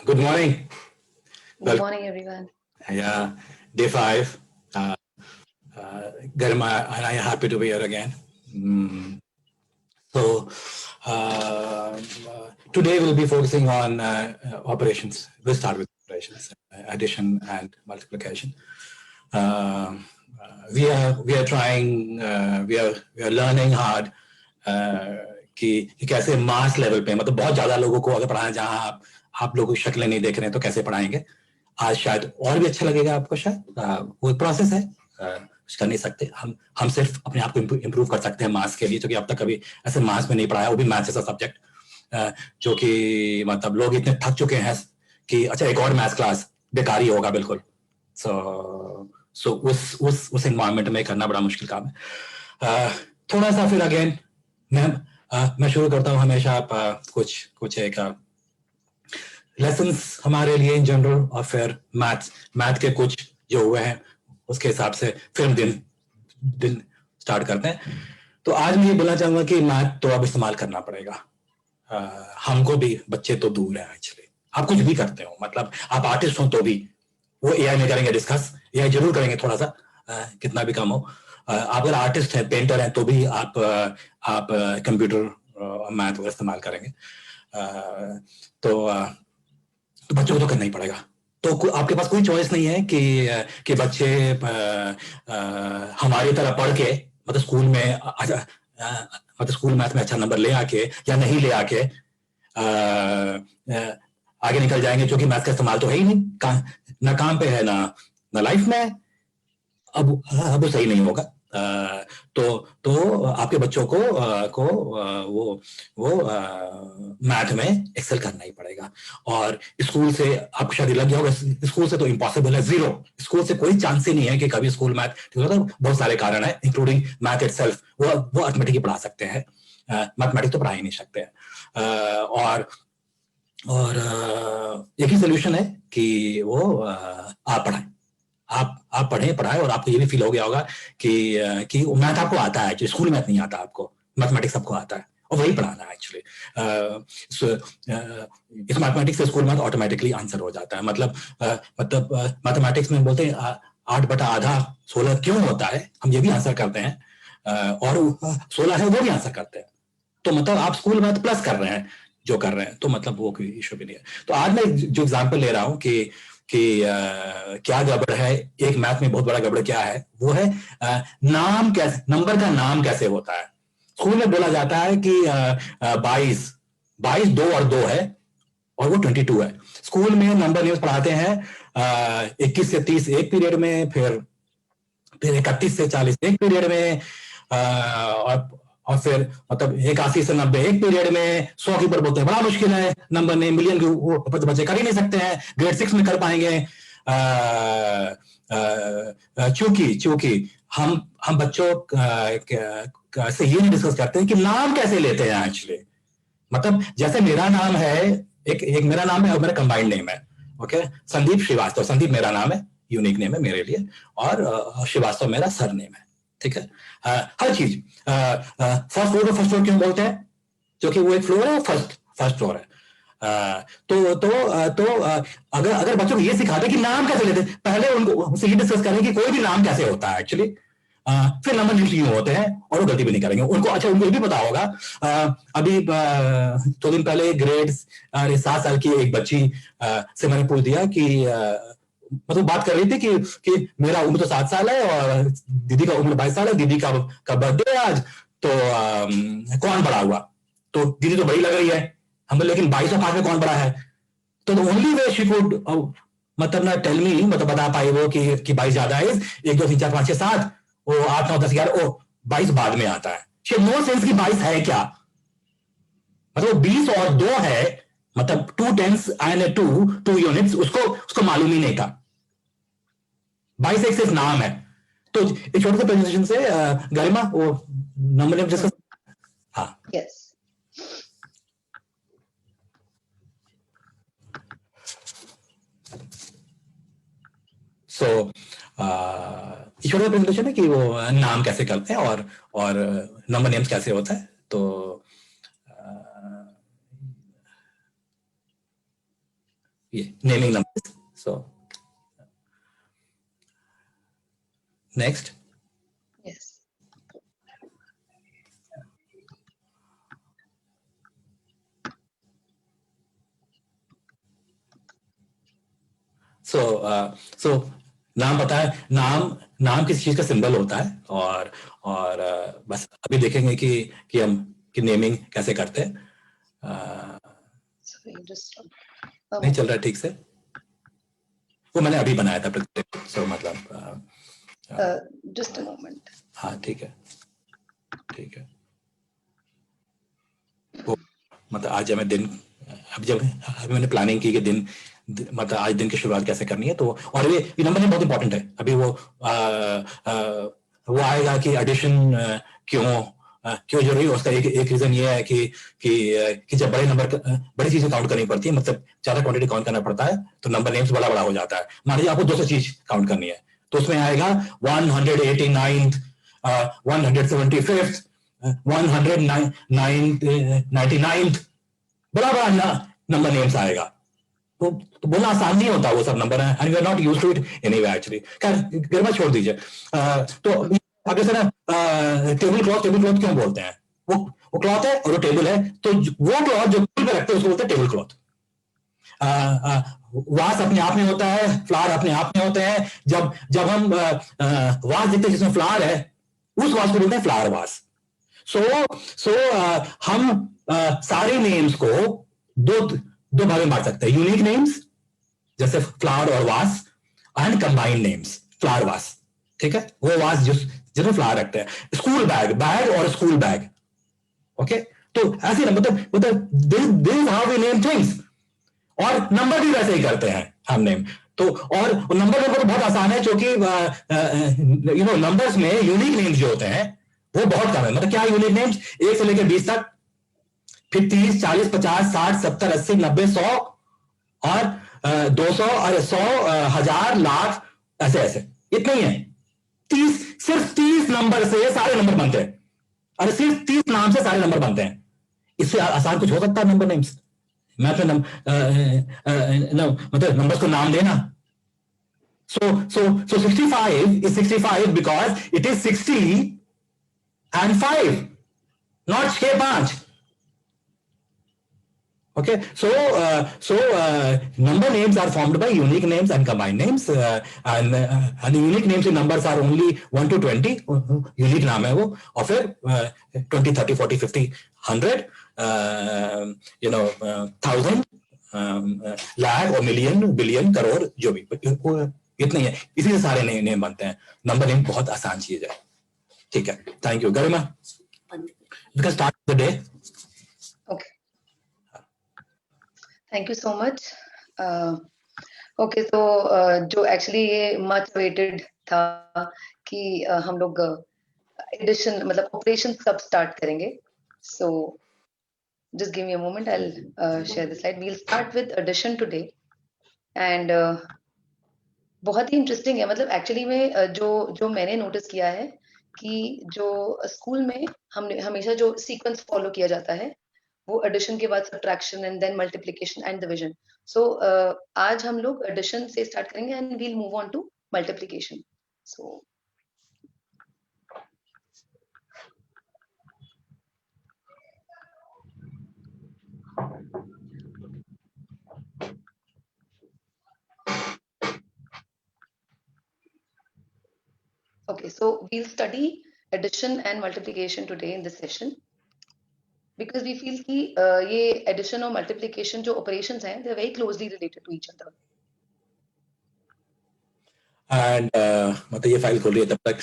Good morning. Good morning, everyone. Yeah, day 5. Garima and I are happy to be here again. So, today we'll be focusing on operations. We'll start with operations, addition and multiplication. We are trying, we are learning hard कि कैसे mass level पे, मतलब बहुत ज्यादा लोगों को अगर पढ़ाना, जहाँ आप लोगों की शक्लें नहीं देख रहे हैं तो कैसे पढ़ाएंगे। आज शायद और भी अच्छा लगेगा आपको, शायद वो प्रोसेस है, कुछ कर नहीं सकते। हम सिर्फ अपने आप को इम्प्रूव कर सकते हैं मास के लिए, क्योंकि अब तक कभी ऐसे मास में नहीं पढ़ाया, वो भी मैथ्स जैसा सब्जेक्ट, जो कि मतलब लोग इतने थक चुके हैं कि अच्छा एक और मैथ्स क्लास बेकार ही होगा बिल्कुल। सो उस एनवायरनमेंट में करना बड़ा मुश्किल काम है। थोड़ा सा फिर अगेन मैं शुरू करता हूँ हमेशा आप कुछ एक लेसन्स हमारे लिए इन जनरल, और फिर मैथ के कुछ जो हुए हैं उसके हिसाब से फिर हम दिन स्टार्ट करते हैं। तो आज मैं ये बोलना चाहूंगा कि मैथ तो अब इस्तेमाल करना पड़ेगा। हमको भी, बच्चे तो दूर है एक्चुअली, आप कुछ भी करते हो, मतलब आप आर्टिस्ट हो तो भी वो एआई में करेंगे डिस्कस, एआई जरूर करेंगे थोड़ा सा, कितना भी कम हो। आप अगर आर्टिस्ट हैं, पेंटर हैं, तो भी आप कंप्यूटर मैथ वगैरह इस्तेमाल करेंगे। तो बच्चों को तो करना ही पड़ेगा। तो आपके पास कोई चॉइस नहीं है कि बच्चे हमारी तरह पढ़ के, मतलब स्कूल में मतलब स्कूल मैथ में अच्छा नंबर ले आके या नहीं ले आके आगे निकल जाएंगे, क्योंकि मैथ का इस्तेमाल तो है ही नहीं, ना काम पे है ना लाइफ में। अब वो सही नहीं होगा। तो आपके बच्चों को वो मैथ में एक्सेल करना ही पड़ेगा। और स्कूल से आपको शायद लग गया होगा, स्कूल से तो इम्पॉसिबल है, जीरो। स्कूल से कोई चांस ही नहीं है कि कभी स्कूल मैथ, तो बहुत सारे कारण है इंक्लूडिंग मैथ इटसेल्फ। वो अर्थमेटिक ही पढ़ा सकते हैं, मैथमेटिक्स तो पढ़ा ही नहीं सकते हैं। और एक ही सोल्यूशन है कि वो आप पढ़ाएं, आप पढ़ाएं, और आपको ये भी फील हो गया होगा कि मैथ आपको आता है, स्कूल मैथ नहीं आता आपको, मैथमेटिक्स आपको आता है और वही पढ़ाना है एक्चुअली। इस मैथमेटिक्स से स्कूल मैथ ऑटोमेटिकली आंसर हो जाता है। मतलब मैथमेटिक्स में बोलते हैं 8/आधा 16 क्यों होता है, हम ये भी आंसर करते हैं, और 16 है वो भी आंसर करते हैं। तो मतलब आप स्कूल मैथ प्लस कर रहे हैं जो कर रहे हैं, तो मतलब वो कोई इशू भी नहीं है। तो आज मैं जो एग्जाम्पल ले रहा हूँ कि क्या गड़बड़ है, एक मैथ में बहुत बड़ा गड़बड़ क्या है, वो है नाम कैसे, नंबर का नाम कैसे होता है। स्कूल में बोला जाता है कि 22 2 और 2 है और वो 22 है। स्कूल में नंबर न्यूज पढ़ाते हैं 21 से 30 एक पीरियड में, फिर 31 से 40 एक पीरियड में, और फिर मतलब 81 से 90 एक पीरियड में। 100 के ऊपर बोलते हैं बड़ा मुश्किल है नंबर ने, मिलियन के ऊपर तो बच्चे कर ही नहीं सकते हैं, ग्रेड 6 में कर पाएंगे। चूंकि हम बच्चों से ये नहीं डिस्कस करते हैं कि नाम कैसे लेते हैं एक्चुअली। मतलब जैसे मेरा नाम है, एक मेरा नाम है और मेरा कंबाइंड नेम है, ओके, संदीप श्रीवास्तव। संदीप मेरा नाम है, यूनिक नेम है मेरे लिए, और श्रीवास्तव मेरा सर नेम है, ठीक है। हर चीज फर्स्ट फ्लोर को फर्स्ट फ्लोर क्यों बोलते हैं, क्योंकि वो एक फ्लोर है, फर्स्ट फ्लोर है। तो अगर बच्चों को ये सिखाते कि नाम कैसे लेते, पहले उनको ये डिस्कस करें कि कोई भी नाम कैसे होता है एक्चुअली, फिर नंबर क्यों होते हैं, और वो गलती भी नहीं करेंगे उनको। अच्छा, उनको ये भी पता होगा, अभी 2 दिन पहले ग्रेड 7 साल की एक बच्ची से मैंने पूछ दिया कि मतलब बात कर रही थी कि मेरा उम्र तो 7 साल है और दीदी का उम्र 22 साल है, दीदी का बर्थडे है आज, तो कौन बड़ा हुआ। तो दीदी तो बड़ी लग रही है, हम लेकिन 22 और 5 में कौन बड़ा है। तो ओनली वे शी कुड मतलब ना टेल मी, मतलब बता पाई वो कि 22 ज्यादा है, 1 2 3 4 5 6 7, वो 8 9 10 11, ओ 22 बाद में आता है। नो सेंस की 22 है क्या, मतलब 20 और 2 है, मतलब 2 टेंस एंड 2 यूनिट्स, उसको मालूम ही नहीं था। 22 एक सिर्फ नाम है। तो एक छोटे से प्रेजेंटेशन से गरिमा वो नंबर डिस्कस। हाँ, Yes. सो ये छोटा प्रेजेंटेशन है कि वो नाम कैसे करते हैं और नंबर नेम्स कैसे होता है। तो ये naming numbers. So next. Yes. So नाम पता है, नाम किसी चीज का सिंबल होता है, और बस अभी देखेंगे कि हम कि नेमिंग कैसे करते हैं. Sorry, just नहीं चल रहा है ठीक से. वो मैंने अभी बनाया था प्रेजेंटेशन, सो मतलब just a moment. हाँ ठीक है. वो मतलब आज हमें दिन, अभी मैंने प्लानिंग की कि दिन मतलब आज दिन की शुरुआत कैसे करनी है. तो और ये नंबर बहुत इंपॉर्टेंट है. अभी वो आएगा कि एडिशन क्यों जरूरी है. उसका एक रीजन ये है कि जब बड़े नंबर बड़ी चीजें काउंट करनी पड़ती है, मतलब ज्यादा क्वांटिटी काउंट करना पड़ता है, तो नंबर नेम्स बड़ा हो जाता है. मान लीजिए आपको 200 चीज काउंट करनी है, तो उसमें आएगा 189th 175th 199th, बड़ा नंबर नेम्स आएगा. तो बोलना आसान नहीं होता वो सब नंबर है, and we are not used to it anyway actually. घर में छोड़ दीजिए. तो आगे से ना टेबल क्लॉथ क्यों बोलते हैं? वो क्लॉथ है और वो टेबल है, तो वो क्लॉथ जो टेबल पे रखते हैं उसको बोलते हैं टेबल क्लॉथ. वास अपने आप में होता है, फ्लावर अपने आप में होते हैं. जब हम वास देखते हैं जिसमें फ्लावर है, उस वास को बोलते हैं फ्लावर वास. सो हम सारे नेम्स को दो भाग में बांट सकते हैं. यूनिक नेम्स जैसे फ्लावर और वास, and combined names flower vase. ठीक है, वो वास जिसमें फ्लावर रखते हैं. स्कूल बैग और स्कूल बैग. ओके, तो ऐसे ना मतलब this how we name things. और नंबर भी वैसे ही करते हैं हम नेम. तो और नंबर तो बहुत आसान है, क्योंकि नंबर्स में यूनिक नेम्स जो होते हैं वो बहुत कम है. मतलब क्या यूनिक नेम्स? 1 से लेकर 20 तक, फिर 30, 40, 50, 60, 70, 80, 90, 100 और 200 और 100, 1000, लाख, ऐसे इतने ही है. 30, सिर्फ 30 नंबर से सारे नंबर बनते हैं. अरे सिर्फ 30 नाम से सारे नंबर बनते हैं. इससे आसान कुछ हो सकता है नंबर नेम्स? मैं तो मतलब नंबर्स को नाम देना. So 65 is 65 because it is 60 and 5, not 6, 5. Okay, so number names are formed by unique names and combined names, and the unique names in numbers are only 1 to 20. Unique नाम है वो. और फिर 20, 30, 40, 50, 100, 1000, लाख और मिलियन, बिलियन, करोड़, जो भी इतने ही है. इसी से सारे नेम बनते हैं. नंबर नेम बहुत आसान चीज है. ठीक है, thank you. Garima, we can start the day. Okay. Thank you so much. Okay, so जो actually ये much awaited था कि हम लोग addition मतलब operation कब start करेंगे. So just give me a moment. I'll share the slide. We'll start with addition today, and बहुत ही इंटरेस्टिंग है. मतलब एक्चुअली में जो मैंने नोटिस किया है कि जो स्कूल में हमने हमेशा जो सीक्वेंस फॉलो किया जाता है वो एडिशन के बाद subtraction and then multiplication and division. So आज हम लोग एडिशन से स्टार्ट करेंगे and we'll move on to multiplication. So okay, so we'll study addition and multiplication today in this session because we feel कि ये addition और multiplication जो operations हैं they are very closely related to each other. And मतलब ये file खोल रही है तब तक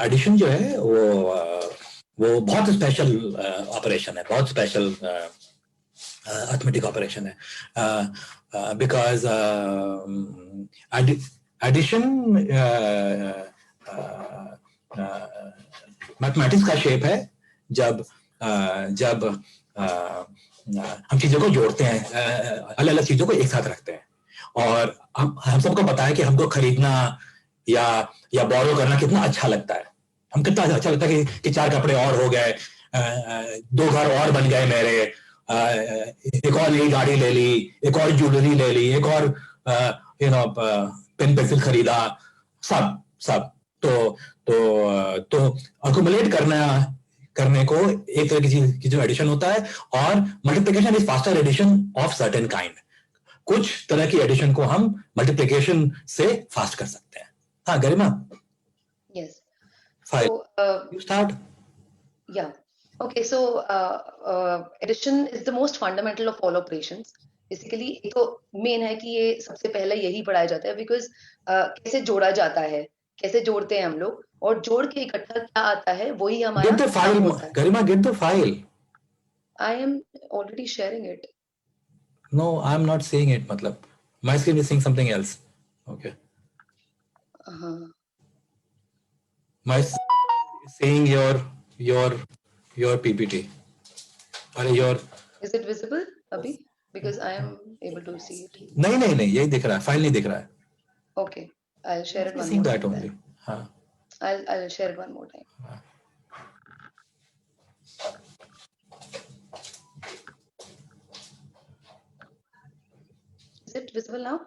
एडिशन जो है वो बहुत स्पेशल ऑपरेशन है, बहुत स्पेशल अर्थमेटिक ऑपरेशन है. बिकॉज एडिशन मैथमेटिक्स का शेप है जब हम चीजों को जोड़ते हैं, अलग अलग चीजों को एक साथ रखते हैं. और हम सबको पता है कि हमको खरीदना या बोरो करना कितना अच्छा लगता है. हम कितना अच्छा लगता है कि 4 कपड़े और हो गए, 2 घर और बन गए मेरे, एक और नई गाड़ी ले ली, एक और ज्वेलरी ले ली, एक और पेन पेंसिल खरीदा, सब सब तो अक्यूमुलेट करने को एक तरह की चीज की जो एडिशन होता है, और multiplication is faster addition of certain kind. कुछ तरह की एडिशन को हम मल्टीप्लिकेशन से फास्ट कर सकते हैं। हाँ गरिमा, Yes. File So, you start. yeah. Okay. So, addition is the most fundamental of all operations. Basically एक तो मेन है कि ये सबसे पहले यही पढ़ाया जाता है, बिकॉज कैसे जोड़ा जाता है, कैसे जोड़ते हैं हम लोग, और जोड़ के इकट्ठा क्या आता है वही हमारा गेट द फाइल होता है। Garima, get the file. I am already sharing it. No I am not seeing it, मतलब my screen is seeing something else. Okay, हाँ, my seeing your PPT or your is it visible अभी? Because I am able to see it. नहीं यही दिख रहा है, file नहीं दिख रहा है। Okay, I will share it one seeing more that time. only। हाँ, I will share it one more time. Is it visible now?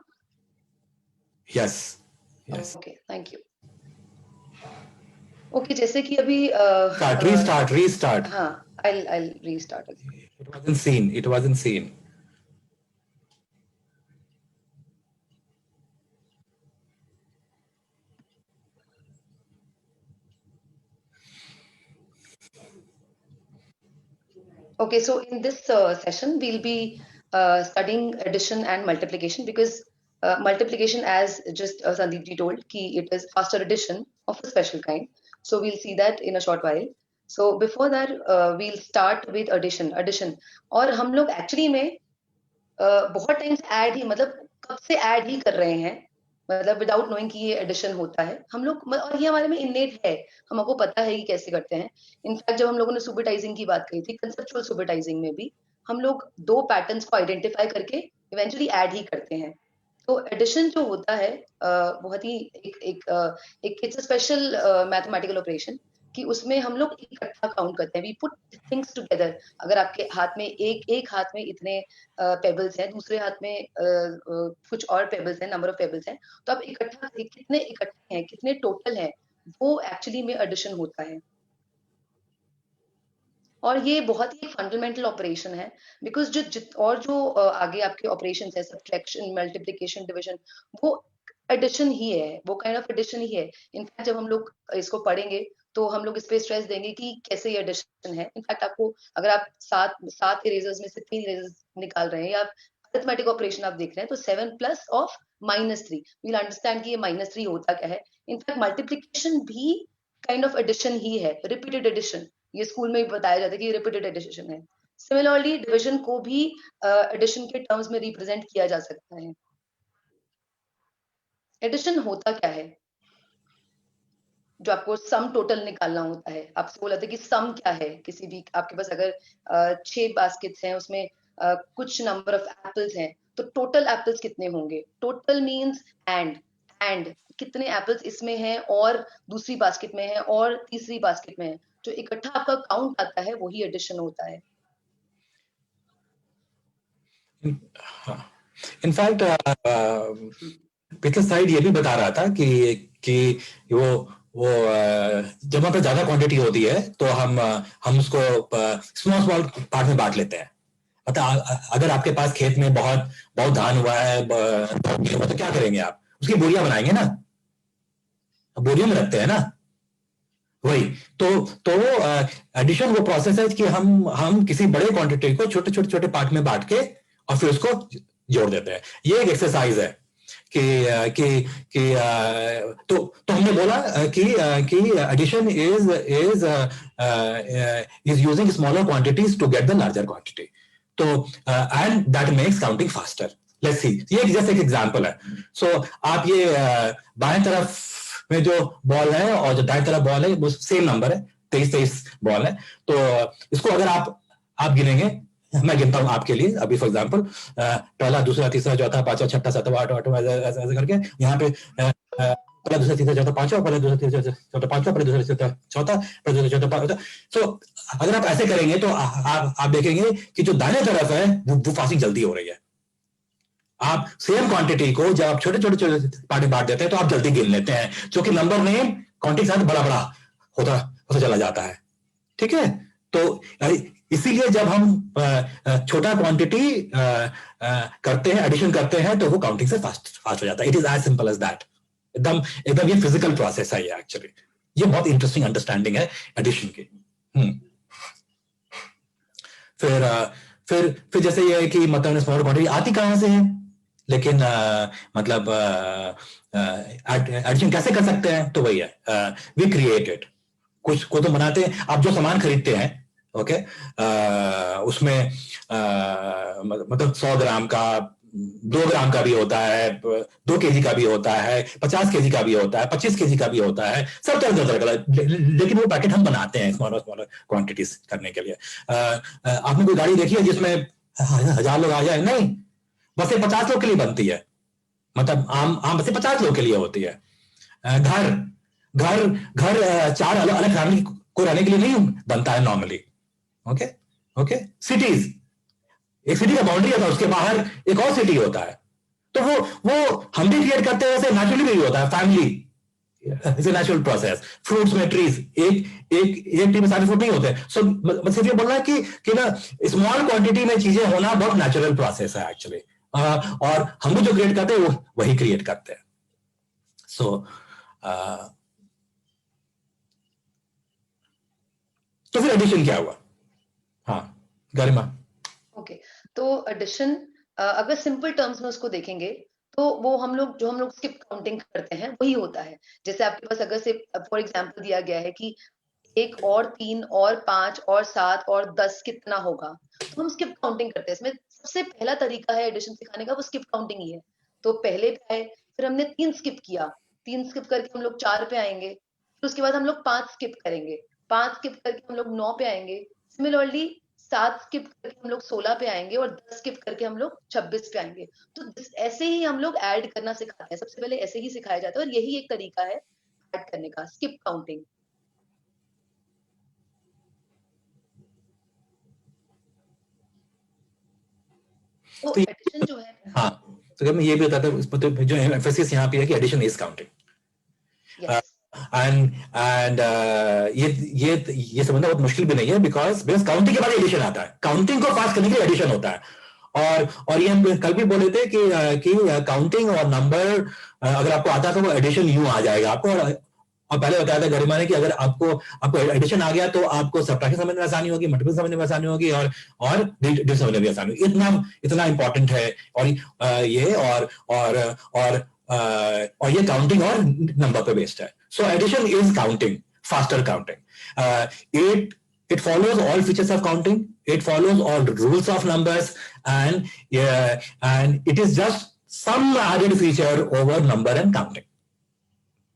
yes yes। Okay, thank you. Okay, जैसे कि अभी restart। हाँ, I'll restart again. it wasn't seen। Okay, so in this session we'll be studying addition and multiplication, because multiplication, as just Sandeep ji told, ki it is faster addition of a special kind. So we'll see that in a short while. So before that we'll start with addition। और हम लोग actually में बहुत time से add ही, मतलब कब से add ही कर रहे हैं, मतलब विदाउट नोइंग कि ये एडिशन होता है हम लोग, और ये हमारे में इननेट है, हमको पता है कि कैसे करते हैं। इनफैक्ट जब हम लोगों ने सुपरटाइजिंग की बात कही थी, कंसेप्चुअल सुपरटाइजिंग में भी हम लोग दो पैटर्न्स को आइडेंटिफाई करके इवेंचुअली ऐड ही करते हैं। तो एडिशन जो होता है बहुत ही एक it's a special mathematical operation, कि उसमें हम लोग इकट्ठा काउंट करते हैं। We put things together. अगर आपके हाथ में एक हाथ में इतने पेबल्स हैं, दूसरे हाथ में कुछ और पेबल्स हैं, नंबर ऑफ पेबल्स हैं, तो आप इकट्ठा कितने इकट्ठे हैं, कितने टोटल हैं, वो एक्चुअली में एडिशन होता है। और ये बहुत ही एक फंडामेंटल ऑपरेशन है, बिकॉज जो आगे आपके ऑपरेशन है, सब्ट्रैक्शन, मल्टीप्लिकेशन, डिविजन, वो एडिशन ही है, वो काइंड ऑफ एडिशन ही है। इनफैक्ट जब हम लोग इसको पढ़ेंगे तो हम लोग इस पे स्ट्रेस देंगे कि कैसे ये एडिशन है। इनफैक्ट आपको, अगर आप सात इरेजर्स में से 3 इरेजर्स निकाल रहे हैं, या अरिथमेटिक ऑपरेशन आप देख रहे हैं, तो 7 प्लस ऑफ -3, वील अंडरस्टैंड कि ये -3 होता क्या है। इनफैक्ट मल्टीप्लिकेशन भी काइंड ऑफ एडिशन ही है, रिपीटेड एडिशन। ये स्कूल में भी बताया जाता है कि रिपीटेड एडिशन है। सिमिलरली डिवीजन को भी एडिशन के टर्म्स में रिप्रेजेंट किया जा सकता है। एडिशन होता क्या है? जो आपको सम टोटल निकालना होता है, आपसे बोला था कि सम क्या है। किसी भी आपके पास अगर 6 बास्केट्स हैं, उसमें कुछ नंबर ऑफ एप्पल्स हैं, तो टोटल एप्पल्स कितने होंगे? टोटल मींस एंड कितने एप्पल्स इसमें हैं और दूसरी बास्केट में है और तीसरी बास्केट में है, जो इकट्ठा आपका काउंट आता है वही एडिशन होता है। इनफैक्ट पिछले स्लाइड ये भी बता रहा था कि वो जब वहां पे ज्यादा क्वांटिटी होती है तो हम उसको स्मॉल पार्ट में बांट लेते हैं। मतलब अगर आपके पास खेत में बहुत धान हुआ है, तो क्या करेंगे आप? उसकी बोरियां बनाएंगे ना, बोरियों में रखते हैं ना, वही तो एडिशन वो प्रोसेस है कि हम किसी बड़े क्वांटिटी को छोटे पार्ट में बांट के और फिर उसको जोड़ देते हैं। ये एक एक्सरसाइज है कि तो हमने बोला कि addition is using smaller quantities to get the larger quantity. तो and that makes counting faster. Let's see, ये जैसे एक एग्जांपल है। सो आप ये बाएं तरफ में जो बॉल है और जो दाएं तरफ बॉल है, वो सेम नंबर है, 23 बॉल है। तो इसको अगर आप गिनेंगे, मैं गिनता हूं आपके लिए अभी फॉर एग्जांपल, पहला, दूसरा, तीसरा, चौथा, पांचवा, छठा, सातवां, आठवां, ऐसे करके यहाँ पे पहला दूसरा तीसरा चौथा पांचवा, पहला दूसरा तीसरा चौथा पांचवा, पहला दूसरा तीसरा चौथा, पहला दूसरा चौथा पांचवा। सो अगर आप ऐसे करेंगे तो आप देखेंगे कि जो दाहिने तरफ है वो फास्टिंग जल्दी हो रही है। आप सेम क्वांटिटी को जब आप छोटे छोटे पार्ट में बांट देते हैं तो आप जल्दी गिन लेते हैं, क्योंकि नंबर में क्वांटिटी के साथ बड़ा बड़ा होता होता चला जाता है। ठीक है, तो इसीलिए जब हम छोटा क्वांटिटी करते हैं, एडिशन करते हैं, तो वो काउंटिंग से फास्ट हो जाता है। It is as simple as that. एकदम एकदम ये फिजिकल प्रोसेस है ये एक्चुअली। ये बहुत इंटरेस्टिंग अंडरस्टैंडिंग है एडिशन की। फिर जैसे ये है कि मतलब स्मॉल क्वांटिटी आती कहां से है, लेकिन मतलब एडिशन कैसे कर सकते हैं, तो वही है वी क्रिएटेड। कुछ को तो बनाते हैं, आप जो सामान खरीदते हैं, ओके, उसमें मतलब 100 ग्राम का, 2 ग्राम का भी होता है, 2 केजी का भी होता है, 50 केजी का भी होता है, 25 केजी का भी होता है, सब तरह का। लेकिन वो पैकेट हम बनाते हैं स्मॉलर क्वांटिटीज करने के लिए। आपने कोई गाड़ी देखी है जिसमें 1000 लोग आ जाए? नहीं, बस ये 50 लोग के लिए बनती है। मतलब आम बस 50 लोग के लिए होती है। घर घर घर 4 अलग अलग फैमिली को रहने के लिए नहीं बनता है नॉर्मली। ओके ओके, सिटीज, एक सिटी का बाउंड्री होता है, उसके बाहर एक और सिटी होता है, तो वो हम भी क्रिएट करते हैं, वैसे नेचुरली भी होता है। Family is a natural process. Fruits में ट्रीज, एक ट्री में सारे फ्रूट नहीं होते। सो मतलब ये बोलना है कि ना स्मॉल क्वांटिटी में चीजें होना बहुत नेचुरल प्रोसेस है एक्चुअली। और हम भी जो क्रिएट करते हैं वो वही क्रिएट करते हैं। सो तो फिर एडिशन क्या हुआ? हाँ गरिमा। ओके, तो एडिशन अगर सिंपल टर्म्स में उसको देखेंगे तो वो हम लोग स्किप काउंटिंग करते हैं वही होता है। जैसे आपके पास अगर से फॉर एग्जांपल दिया गया है कि 1 और 3 और 5 और 7 और 10 कितना होगा, तो हम स्किप काउंटिंग करते हैं। इसमें सबसे पहला तरीका है एडिशन सिखाने का, वो स्किप काउंटिंग ही है। तो पहले पे आए, फिर हमने 3 स्किप किया, 3 स्किप करके हम लोग 4 पे आएंगे, फिर उसके बाद हम लोग 5 स्किप करेंगे, 5 स्किप करके हम लोग 9 पे आएंगे। सिमिलरली 7 स्किप करके हम लोग 16 पे आएंगे और 10 स्किप करके हम लोग 26 पे आएंगे। तो ऐसे ही हम लोग ऐड करना सिखाते हैं। सबसे पहले ऐसे ही सिखाया जाता है और यही एक तरीका है ऐड करने का, स्किप काउंटिंग। तो एडिशन जो है, हाँ, तो मैं ये भी बताता हूँ, मतलब जो एम्फेसिस यहाँ पे है कि एडिशन इज काउंटिंग। एंड ये समझना बहुत मुश्किल भी नहीं है, बिकॉज काउंटिंग के बाद एडिशन आता है। काउंटिंग को पास करने के लिए एडिशन होता है। और ये हम कल भी बोले थे कि काउंटिंग और नंबर अगर आपको आता है तो वो एडिशन यूं आ जाएगा आपको। और पहले बताया था गरिमा ने कि अगर आपको एडिशन आ गया तो आपको सबट्रैक्शन समझने में आसानी होगी, मल्टीपल समझने में आसानी होगी, और डिविजन समझने में आसानी होगी। इतना इंपॉर्टेंट है। और ये और ये काउंटिंग और नंबर पे बेस्ड है। So addition is counting, faster counting. It follows all features of counting. It follows all rules of numbers, and it is just some added feature over number and counting.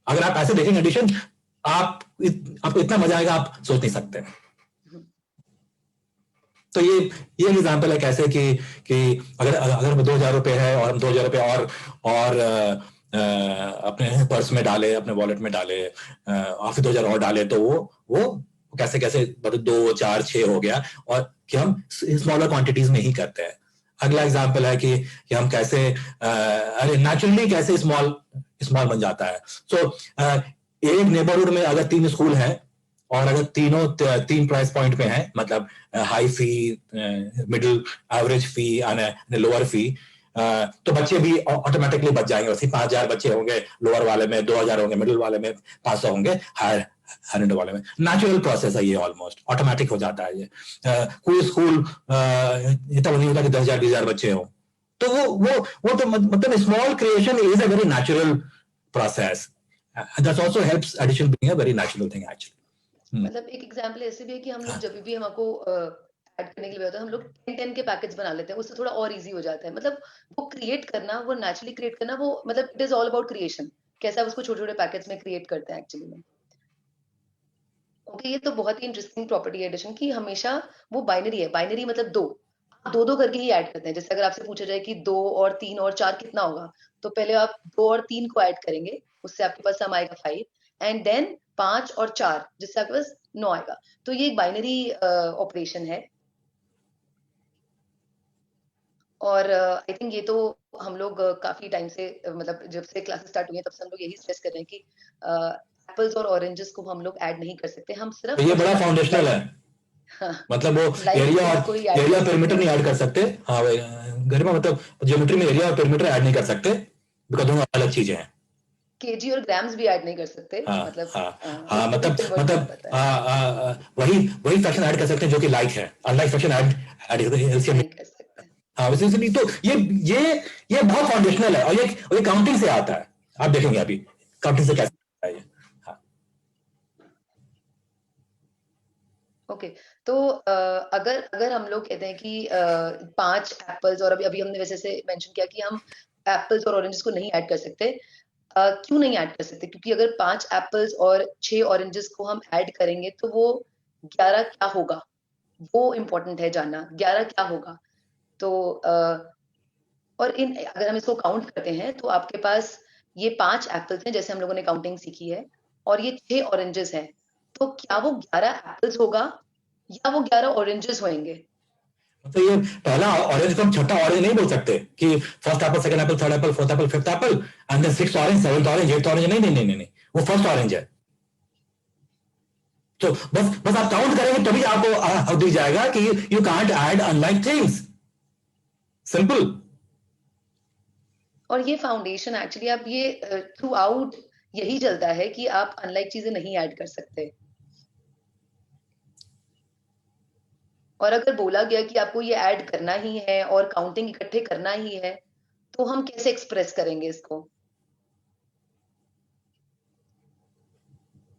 अगर आप ऐसे देखेंगे addition, आपको इतना मजा आएगा आप सोच नहीं सकते। तो ये एग्जांपल है कैसे कि अगर 2000 रुपए है और हम 2000 रुपए और अपने पर्स में डाले, अपने वॉलेट में डाले, और फिर 2000 और डाले, तो वो कैसे मतलब 2, 4, 6 हो गया, और कि हम स्मॉलर क्वांटिटीज में ही करते हैं। अगला एग्जांपल है कि हम कैसे अरे नेचुरली कैसे स्मॉल बन जाता है। सो एक नेबरहुड में अगर 3 स्कूल हैं और अगर तीनों 3 प्राइस पॉइंट पे हैं, मतलब high fee, middle average fee and lower fee, तो बच्चे भी ऑटोमेटिकली बच जाएंगे। 5000 बच्चे होंगे लोअर वाले में, 2000 होंगे मिडिल वाले में, 500 होंगे हायर वाले में। नेचुरल प्रोसेस है ये, ऑलमोस्ट ऑटोमेटिक हो जाता है ये। कोई स्कूल इतना नहीं होता कि 10,000 20,000 बच्चे हो, तो वो तो मतलब small creation is a very natural process. That also helps addition being a very natural thing actually. मतलब एक एग्जांपल ऐसे भी है कि हम लोग जब भी हमको ऐड करने के लिए होता है, हम लोग 10 के पैकेज बना लेते हैं, उससे थोड़ा और इजी हो जाता है। मतलब वो क्रिएट करना, वो नेचुरली क्रिएट करना, वो मतलब it is all about creation, कैसे आप उसको छोटे छोटे पैकेज में क्रिएट करते हैं एक्चुअली में। ओके, ये तो बहुत ही इंटरेस्टिंग प्रॉपर्टी है एडिशन की। हमेशा वो बाइनरी है, बाइनरी मतलब 2। आप 2-2 करके ही ऐड करते हैं। जैसे अगर आपसे पूछा जाए कि 2 और 3 और 4 कितना होगा, तो पहले आप 2 और 3 को ऐड करेंगे, उससे आपके पास सम आएगा 5 एंड देन 5 और 4 जिससे आपके पास 9 आएगा। तो ये एक बाइनरी ऑपरेशन है। और आई थिंक ये तो हम लोग काफ़ी टाइम से मतलब जब से क्लासेस स्टार्ट हुई हैं तब से हम लोग यही स्ट्रेस कर रहे हैं कि एप्पल्स और ऑरेंजेस को हम लोग ऐड नहीं कर सकते। हम तो सिर्फ ये और बड़ा सिर्फ फाउंडेशनल है, हाँ, मतलब वो लाइक एरिया थिंग्स को ही और ऐड एरिया कर सकते पेरीमीटर हैं। नहीं ऐड कर सकते। हाँ भाई, घर में मतलब ज्योमेट्री में एरिया और पेरीमीटर ऐड नहीं कर सकते, बिकॉज दोनों अलग चीजें हैं। केजी और ग्राम्स भी ऐड नहीं कर सकते, हाँ मतलब हाँ हाँ, उससे भी फिर वर्क मतलब नहीं पाता है। वही वही फ्रैक्शन ऐड कर सकते हैं जो कि लाइक है, unlike fraction add add LCM. नहीं कर सकते। हाँ वैसे इसलिए तो ये ये बहुत फाउंडेशनल है, और ये काउंटिंग से आता है। आप देखेंगे अभी काउंटिंग से कैसे आता है ये। हाँ ओके, तो अगर अगर हम लोग कहते हैं कि 5 एप्पल्स और अभी अभी हमने वैसे से मेंशन किया कि हम एप्पल्स और ऑरेंजेस को नहीं ऐड कर सकते। क्यों नहीं ऐड कर सकते? क्योंकि अगर 5 एप्पल्स और 6 ऑरेंजेस को हम ऐड करेंगे तो वो 11 क्या होगा? वो इम्पोर्टेंट है जानना, 11 क्या होगा? तो और इन अगर हम इसको काउंट करते हैं तो आपके पास ये 5 एप्पल्स हैं जैसे हम लोगों ने काउंटिंग सीखी है और ये 6 ऑरेंजेस हैं। तो क्या वो 11 एप्पल्स होगा या वो 11 ऑरेंजेस होंगे? तो ये पहला ऑरेंज को हम छठा ऑरेंज नहीं बोल सकते कि first apple, second apple, third apple, fourth apple, fifth apple and then sixth orange, seventh orange, eighth orange. नहीं नहीं नहीं नहीं नहीं, वो फर्स्ट ऑरेंज है। तो बस आप काउंट करेंगे तभी आपको दिख जाएगा कि you can't add unlike things, simple. और ये फाउंडेशन एक्चुअली आप ये थ्रू आउट यही चलता है कि आप अनलाइक चीजें नहीं ऐड कर सकते। और अगर बोला गया कि आपको ये ऐड करना ही है और काउंटिंग इकट्ठे करना ही है, तो हम कैसे एक्सप्रेस करेंगे इसको?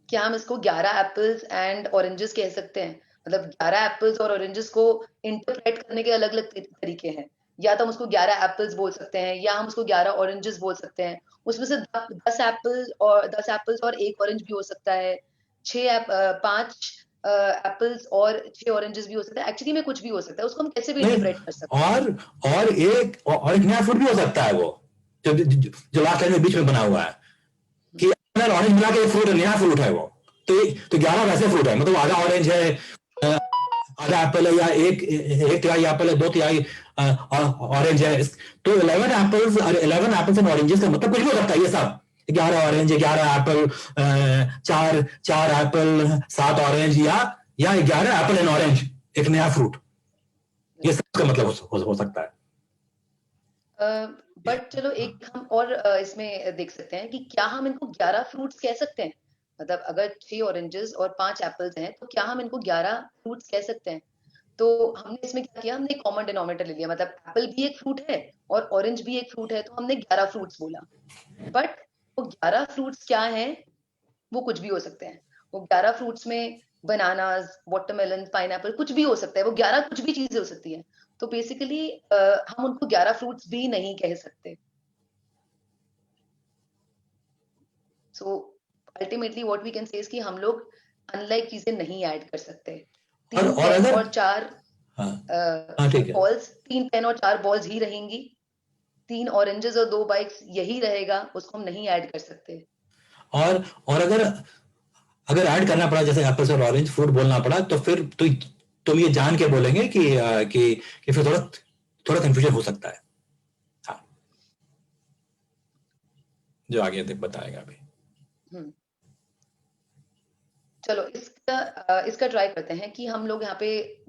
क्या हम इसको 11 एप्पल्स एंड ऑरेंजेस कह सकते हैं? मतलब 11 एप्पल्स और ऑरेंजेस को इंटरप्रेट करने के अलग-अलग तरीके हैं। या तो हम उसको 11 एप्पल्स बोल सकते हैं या हम उसको 11 ऑरेंजेस बोल सकते हैं। उसमें से 10 एप्पल्स और 1 ऑरेंज भी हो सकता है। 5 एप्पल्स और 6 ऑरेंजेस भी हो सकता है। एक्चुअली में कुछ भी हो सकता है। उसको हम कैसे भी नहीं, इंटरप्रेट कर सकते हैं। और एक नया फ्रूट भी हो सकता है, वो जो लास्ट लाइन में बीच में बना हुआ है कि ऑरेंज मिला के फ्रूट, नया फ्रूट है वो। तो 11 वैसे फ्रूट है, मतलब आधा ऑरेंज है, आधा एप्पल है, या एक तिहाई एप्पल है, दो तिहाई ऑरेंज है। तो 11 एप्पल्स एंड ऑरेंजेस का मतलब कुछ भी हो सकता है। ये सब 11 ऑरेंज, 11 एप्पल, चार चार एप्पल, 7 ऑरेंज, या 11 एप्पल एंड ऑरेंज, एक नया फ्रूट। ये सब का मतलब हो सकता है। बट चलो एक हम और इसमें देख सकते हैं कि क्या हम इनको 11 फ्रूट्स कह सकते हैं? मतलब अगर 6 ऑरेंजेस और 5 एप्पल्स हैं तो क्या हम इनको 11 फ्रूट्स कह सकते हैं? तो हमने इसमें क्या किया, हमने कॉमन डिनोमिनेटर ले लिया। मतलब एप्पल भी एक फ्रूट है और ऑरेंज भी एक फ्रूट है, तो हमने 11 फ्रूट्स बोला। बट वो 11 फ्रूट्स क्या हैं? वो कुछ भी हो सकते हैं। वो 11 फ्रूट्स में बनानास, वाटरमेलन, पाइनएप्पल कुछ भी हो सकता है। वो 11 कुछ भी चीजें हो सकती हैं। तो बेसिकली हम उनको 11 फ्रूट्स भी नहीं कह सकते। So ultimately what we can say is कि हम लोग अनलाइक चीजें नहीं ऐड कर सकते। और 3 और पेन अगर और 4 हाँ हाँ ठीक है। बॉल्स, 3 पेन और 4 बॉल्स ही रहेंगी। 3 ऑरेंजेस और 2 बाइक्स यही रहेगा, उसको हम नहीं ऐड कर सकते। और अगर ऐड करना पड़ा, जैसे एप्पल्स और ऑरेंज फ्रूट बोलना पड़ा, तो फिर तुम ये जान के बोलेंगे कि फिर थोड़ा थोड़ा कंफ्यूजन हो सकता है। हाँ, जो आगे तक बताएगा अभी। हम्म चलो इसका ट्राई करते हैं कि हम लोग यहाँ पे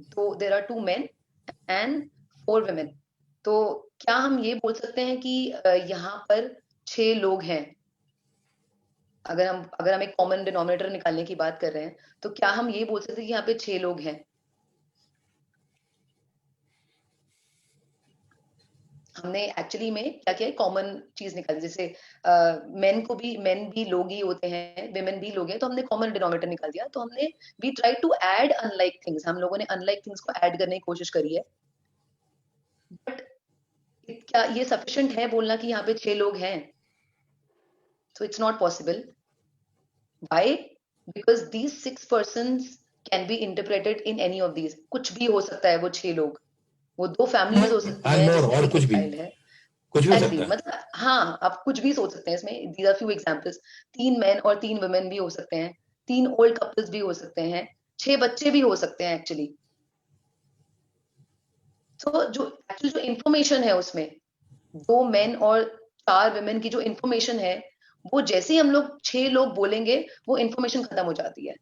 there are 2 men and 4 women। तो क्या हम ये बोल सकते हैं कि यहाँ पर 6 लोग हैं? अगर हम एक कॉमन डिनोमिनेटर निकालने की बात कर रहे हैं तो क्या हम ये बोल सकते हैं कि यहाँ पे 6 लोग हैं? हमने एक्चुअली में क्या किया है, कॉमन चीज निकाली। जैसे मेन भी लोग ही होते हैं, विमेन भी लोग हैं, तो हमने कॉमन डिनोमिनेटर निकाल दिया। तो हमने we try to add unlike things. हम लोगों ने अनलाइक थिंग्स को ऐड करने की कोशिश करी है। बट क्या ये सफिशिएंट है बोलना कि यहाँ पे 6 लोग हैं? So it's not possible. Why? Because these 6 persons can be interpreted in any of these. कुछ भी हो सकता है वो 6 लोग। वो 2 फैमिलीज हो सकती हैं मोर जिसमें और एक कुछ एक भी, चाइल्ड है। कुछ भी हो एग्री, सकता है। मतलब हाँ, आप कुछ भी सोच सकते हैं इसमें। These are few examples. 3 men और 3 वुमेन भी हो सकते हैं, 3 ओल्ड कपल्स भी हो सकते हैं, 6 बच्चे भी हो सकते हैं एक्चुअली। तो जो एक्चुअली जो इंफॉर्मेशन है उसमें 2 मेन और 4 वुमेन की जो इंफॉर्मेशन है, वो जैसे ही हम लोग 6 लोग बोलेंगे, वो इंफॉर्मेशन खत्म हो जाती है।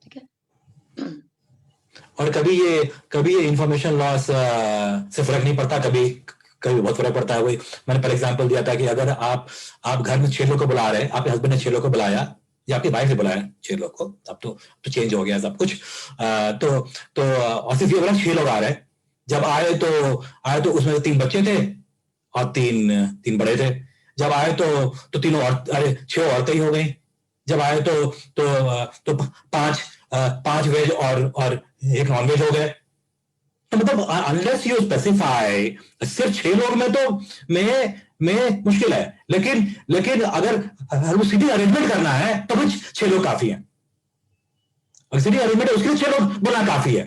ठीक है? और कभी ये इंफॉर्मेशन लॉस से फर्क नहीं पड़ता, कभी कभी बहुत फर्क पड़ता है। वही मैंने पर एग्जांपल दिया था कि अगर आप घर में 6 लोग को बुला रहे हैं, आपके हस्बैंड ने 6 लोग को बुलाया या आपकी वाइफ ने बुलाया 6 लोग को, अब तो चेंज हो गया सब कुछ। तो ऑफिस ये बोला 6 लोग आ रहे हैं। जब आए तो उसमें 3 बच्चे थे और तीन बड़े थे। जब आए तो तीनों अरे 6 औरतें ही हो गई। जब आए तो 5 वेज और एक नॉन वेज हो गए। तो मतलब अनलेस यू स्पेसिफाई, सिर्फ 6 लोग में तो में मुश्किल है। लेकिन अगर वो सीटिंग अरेंजमेंट करना है तो फिर 6 लोग काफी है। अगर सीटिंग अरेंजमेंट है उसके लिए 6 लोग बोलना काफी है।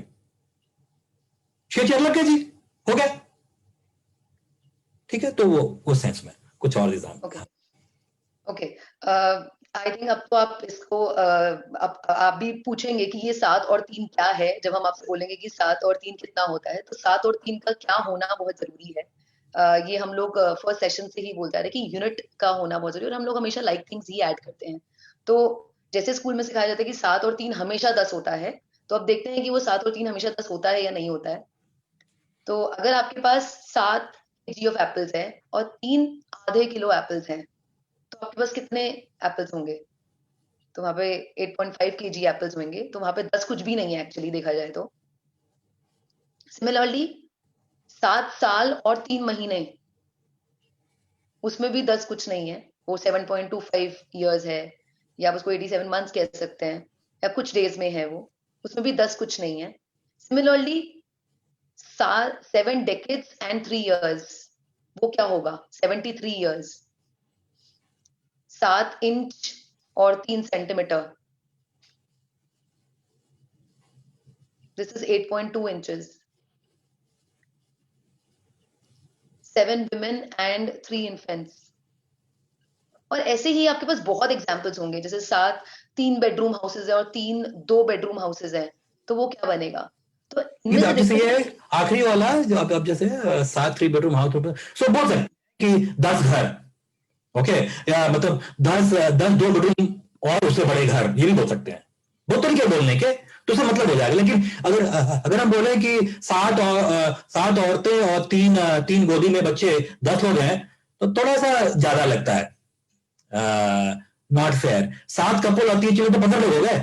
6 चेयर लग गए जी, हो गया। ठीक है, तो वो उस सेंस में कुछ और reason. Okay, okay. I think अब तो आप इसको आप भी पूछेंगे कि ये 7 और 3 क्या है। जब हम आपसे बोलेंगे कि 7 और 3 कितना होता है, तो 7 और 3 का क्या होना बहुत जरूरी है। ये हम लोग फर्स्ट सेशन से ही बोलते आ रहे हैं कि यूनिट का होना बहुत जरूरी है, और हम लोग हमेशा लाइक थिंग्स ही ऐड करते हैं। तो जैसे स्कूल में सिखाया जाता है कि 7 और 3 हमेशा 10 होता है, तो अब देखते हैं कि वो 7 और 3 हमेशा 10 होता है या नहीं होता है। तो अगर आपके पास 7 केजी ऑफ एप्पल्स है और 3 आधे किलो एप्पल्स हैं, तो आपके पास कितने एप्पल्स होंगे? तो वहां पे 8.5 केजी एप्पल्स होंगे, तो वहां पे 10 कुछ भी नहीं है एक्चुअली देखा जाए तो। सिमिलरली 7 साल और 3 महीने, उसमें भी 10 कुछ नहीं है, वो 7.25 इयर्स है, या आप उसको 87 मंथ्स कह सकते हैं, या कुछ डेज में है वो, उसमें भी 10 कुछ नहीं है। सिमिलरली 7 डेकेड्स एंड 3 इयर्स, वो क्या होगा? 73 इयर्स। 7 इंच और 3 centimetre, this is 8.2 inches. 7 women and 3 infants। और ऐसे ही आपके पास बहुत एग्जाम्पल्स होंगे, जैसे 7 3 बेडरूम हाउसेज है और 3 2 बेडरूम हाउसेज है, तो वो क्या बनेगा? तो ये इनमें तो से आप जैसे देखो। ये आखिरी वाला जो आप जैसे 7 3 बेडरूम हाउस, सो बोल सकते हैं कि 10 घर। ओके, या मतलब 10 2 बेडरूम और उससे बड़े घर, ये भी बोल सकते हैं। बहुत तरीके बोलने के, तो उससे मतलब हो जाएगा। लेकिन अगर हम बोले कि 7 औरतें और तीन गोदी में बच्चे 10 लोग हैं, तो थोड़ा सा ज्यादा लगता है, नॉट फेयर। 7 कपल और 3 चीजें तो 15 लोग हो गए।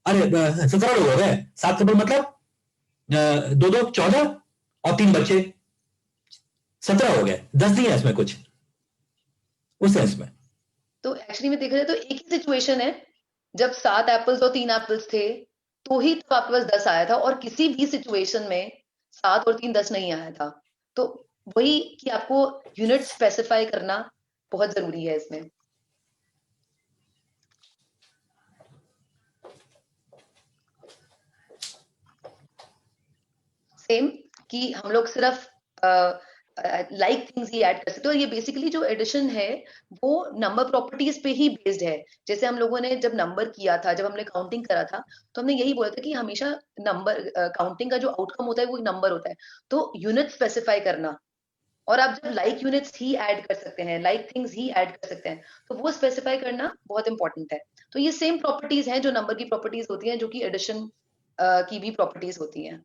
अरे 17 लोग हो गए। 7 कपल मतलब 2 2 14 और 3 बच्चे 17 हो गए। 10 नहीं है इसमें कुछ, उस सेंस में। तो एक्चुअली में देखा जाए तो एक ही सिचुएशन है, जब 7 एप्पल्स और 3 एप्पल्स थे, तो ही तब आपके पास 10 आया था, और किसी भी सिचुएशन में 7 और 3 10 नहीं आया था। तो वही कि आपको यूनिट स्पेसिफाई करना बहुत जरूरी है इसमें। सेम कि हम लोग सिर्फ लाइक थिंग्स ही ऐड कर सकते हैं, और ये बेसिकली जो एडिशन है वो नंबर प्रॉपर्टीज पे ही बेस्ड है। जैसे हम लोगों ने जब नंबर किया था, जब हमने काउंटिंग करा था, तो हमने यही बोला था कि हमेशा नंबर काउंटिंग का जो आउटकम होता है वो नंबर होता है। तो यूनिट स्पेसिफाई करना, और आप जब लाइक यूनिट्स ही ऐड कर सकते हैं, लाइक थिंग्स ही ऐड कर सकते हैं, तो वो स्पेसिफाई करना बहुत इंपॉर्टेंट है। तो ये सेम प्रॉपर्टीज हैं जो नंबर की प्रॉपर्टीज होती हैं, जो कि एडिशन की भी प्रॉपर्टीज होती हैं।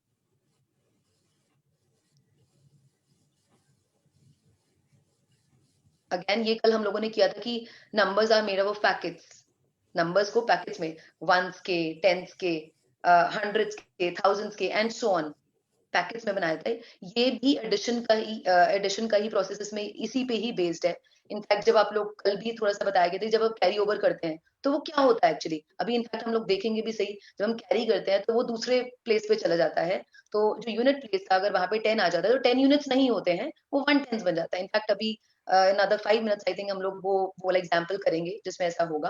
अगेन ये कल हम लोगों ने किया था कि numbers are made up of packets. Numbers को पैकेट्स में वंस के, टेंस के, हंड्रेड्स के, थाउजेंड्स के एंड सो ऑन पैकेट्स में बनाया था। ये भी एडिशन का ही प्रोसेस इसमें इसी पे ही बेस्ड है। इनफैक्ट जब आप लोग कल भी थोड़ा सा बताया गया था, जब आप कैरी ओवर करते हैं तो वो क्या होता है एक्चुअली, अभी इनफैक्ट हम लोग देखेंगे भी सही। जब हम कैरी करते हैं तो वो दूसरे प्लेस पे चला जाता है, तो जो यूनिट प्लेस था अगर वहां पे 10 आ जाता है, तो 10 यूनिट्स नहीं होते हैं, वो 1/10 बन जाता है। इनफैक्ट अभी another 5 minutes आई थिंक हम लोग वो वाला एग्जांपल करेंगे जिसमें ऐसा होगा।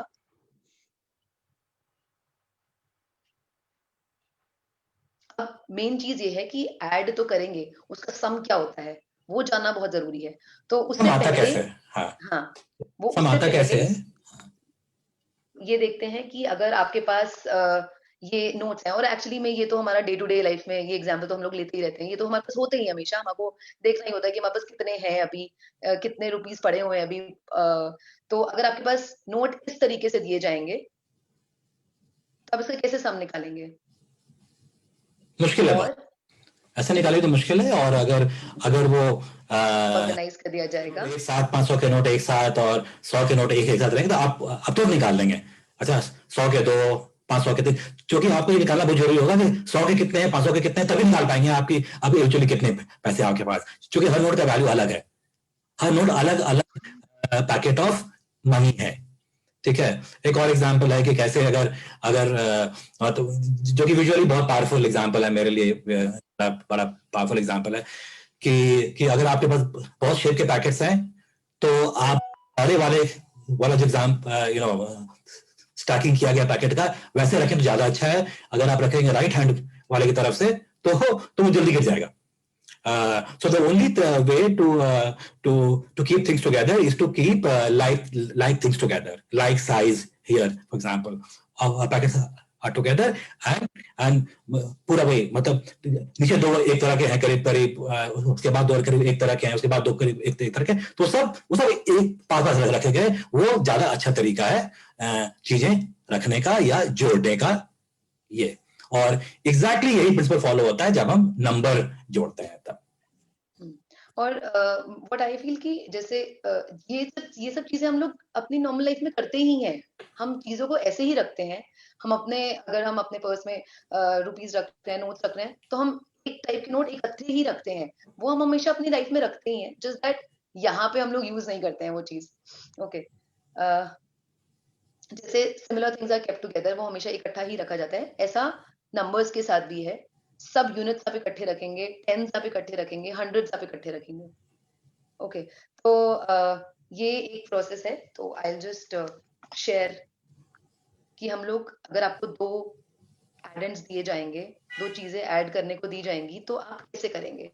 अब मेन चीज ये है कि ऐड तो करेंगे, उसका सम क्या होता है वो जानना बहुत जरूरी है। तो हम उससे आता पहले, कैसे है? हाँ, हाँ, वो हम उससे आता कैसे पहले है? ये देखते हैं कि अगर आपके पास ये नोट्स हैं, और एक्चुअली में ये तो हमारा डे टू डे लाइफ में ये एग्जाम्पल तो हम लोग लेते ही रहते हैं, ये तो हमारे पास होते ही हमेशा, हमको देखना ही होता है कि हमारे पास कितने हैं अभी, कितने रुपीस पड़े हुए हैं अभी। तो अगर आपके पास नोट इस तरीके से दिए जाएंगे, तब इसका कैसे सम निकालेंगे? मुश्किल है और बहुत, ऐसे निकाले तो मुश्किल है। और अगर अगर वो ऑर्गेनाइज कर दिया जाएगा। एक साथ 500 के नोट एक साथ और 100 के नोट एक साथ रहेंगे तो आप तो निकाल लेंगे। अच्छा, 100 के दो, 500 के तीन, क्योंकि आपको ये निकालना बहुत जरूरी होगा कि 100 के कितने हैं, 500 के कितने हैं, तभी निकाल पाएंगे आपकी अभी एक्चुअली कितने पैसे आपके पास, क्योंकि हर नोट का वैल्यू अलग है, हर नोट अलग अलग पैकेट ऑफ मनी है। ठीक है। एक और एग्जांपल है कि कैसे अगर अगर तो जो कि विजुअली बहुत पावरफुल एग्जांपल है मेरे लिए, बड़ा पावरफुल एग्जांपल है कि अगर आपके पास बहुत शेप के पैकेट्स हैं तो आप बड़े वाले वाला जो एग्जाम स्टैकिंग किया गया पैकेट का वैसे रखें तो ज्यादा अच्छा है। अगर आप रखेंगे राइट हैंड वाले की तरफ से तो वो जल्दी गिर जाएगा। So the only way to keep things together is to keep like things together, like size here, for example, packets are together and पूरा वही, मतलब नीचे दो एक तरह के हैं करीब करीब, उसके बाद दो करीब एक तरह के हैं, उसके बाद दो करीब एक तरह के, तो वो सब एक पास पास रखे गए, वो ज्यादा अच्छा तरीका है चीजें रखने का या जोड़ने का। ये और एग्जैक्टली यही प्रिंसिपल फॉलो होता है जब हम नंबर जोड़ते हैं तब। और व्हाट आई फील कि जैसे ये सब चीजें हम लोग अपनी नॉर्मल लाइफ में करते ही हैं, हम चीजों को ऐसे ही रखते हैं। अगर हम अपने पर्स में रुपीस रख रहे हैं, नोट्स रख रहे हैं, तो हम एक टाइप के नोट इकट्ठे ही रखते हैं, वो हम हमेशा अपनी लाइफ में रखते ही हैं, जस्ट दैट यहाँ पे हम लोग यूज नहीं करते हैं वो चीज। ओके, जैसे similar things are kept together, वो हमेशा इकट्ठा ही रखा जाता है, ऐसा नंबर्स के साथ भी है। सब यूनिट्स आप इकट्ठे रखेंगे, टेंस आप इकट्ठे रखेंगे, हंड्रेड्स आप इकट्ठे रखेंगे। ओके, तो ये एक प्रोसेस है। तो आई जस्ट शेयर कि हम लोग, अगर आपको दो एडेंड्स दिए जाएंगे, दो चीजें ऐड करने को दी जाएंगी, तो आप कैसे करेंगे?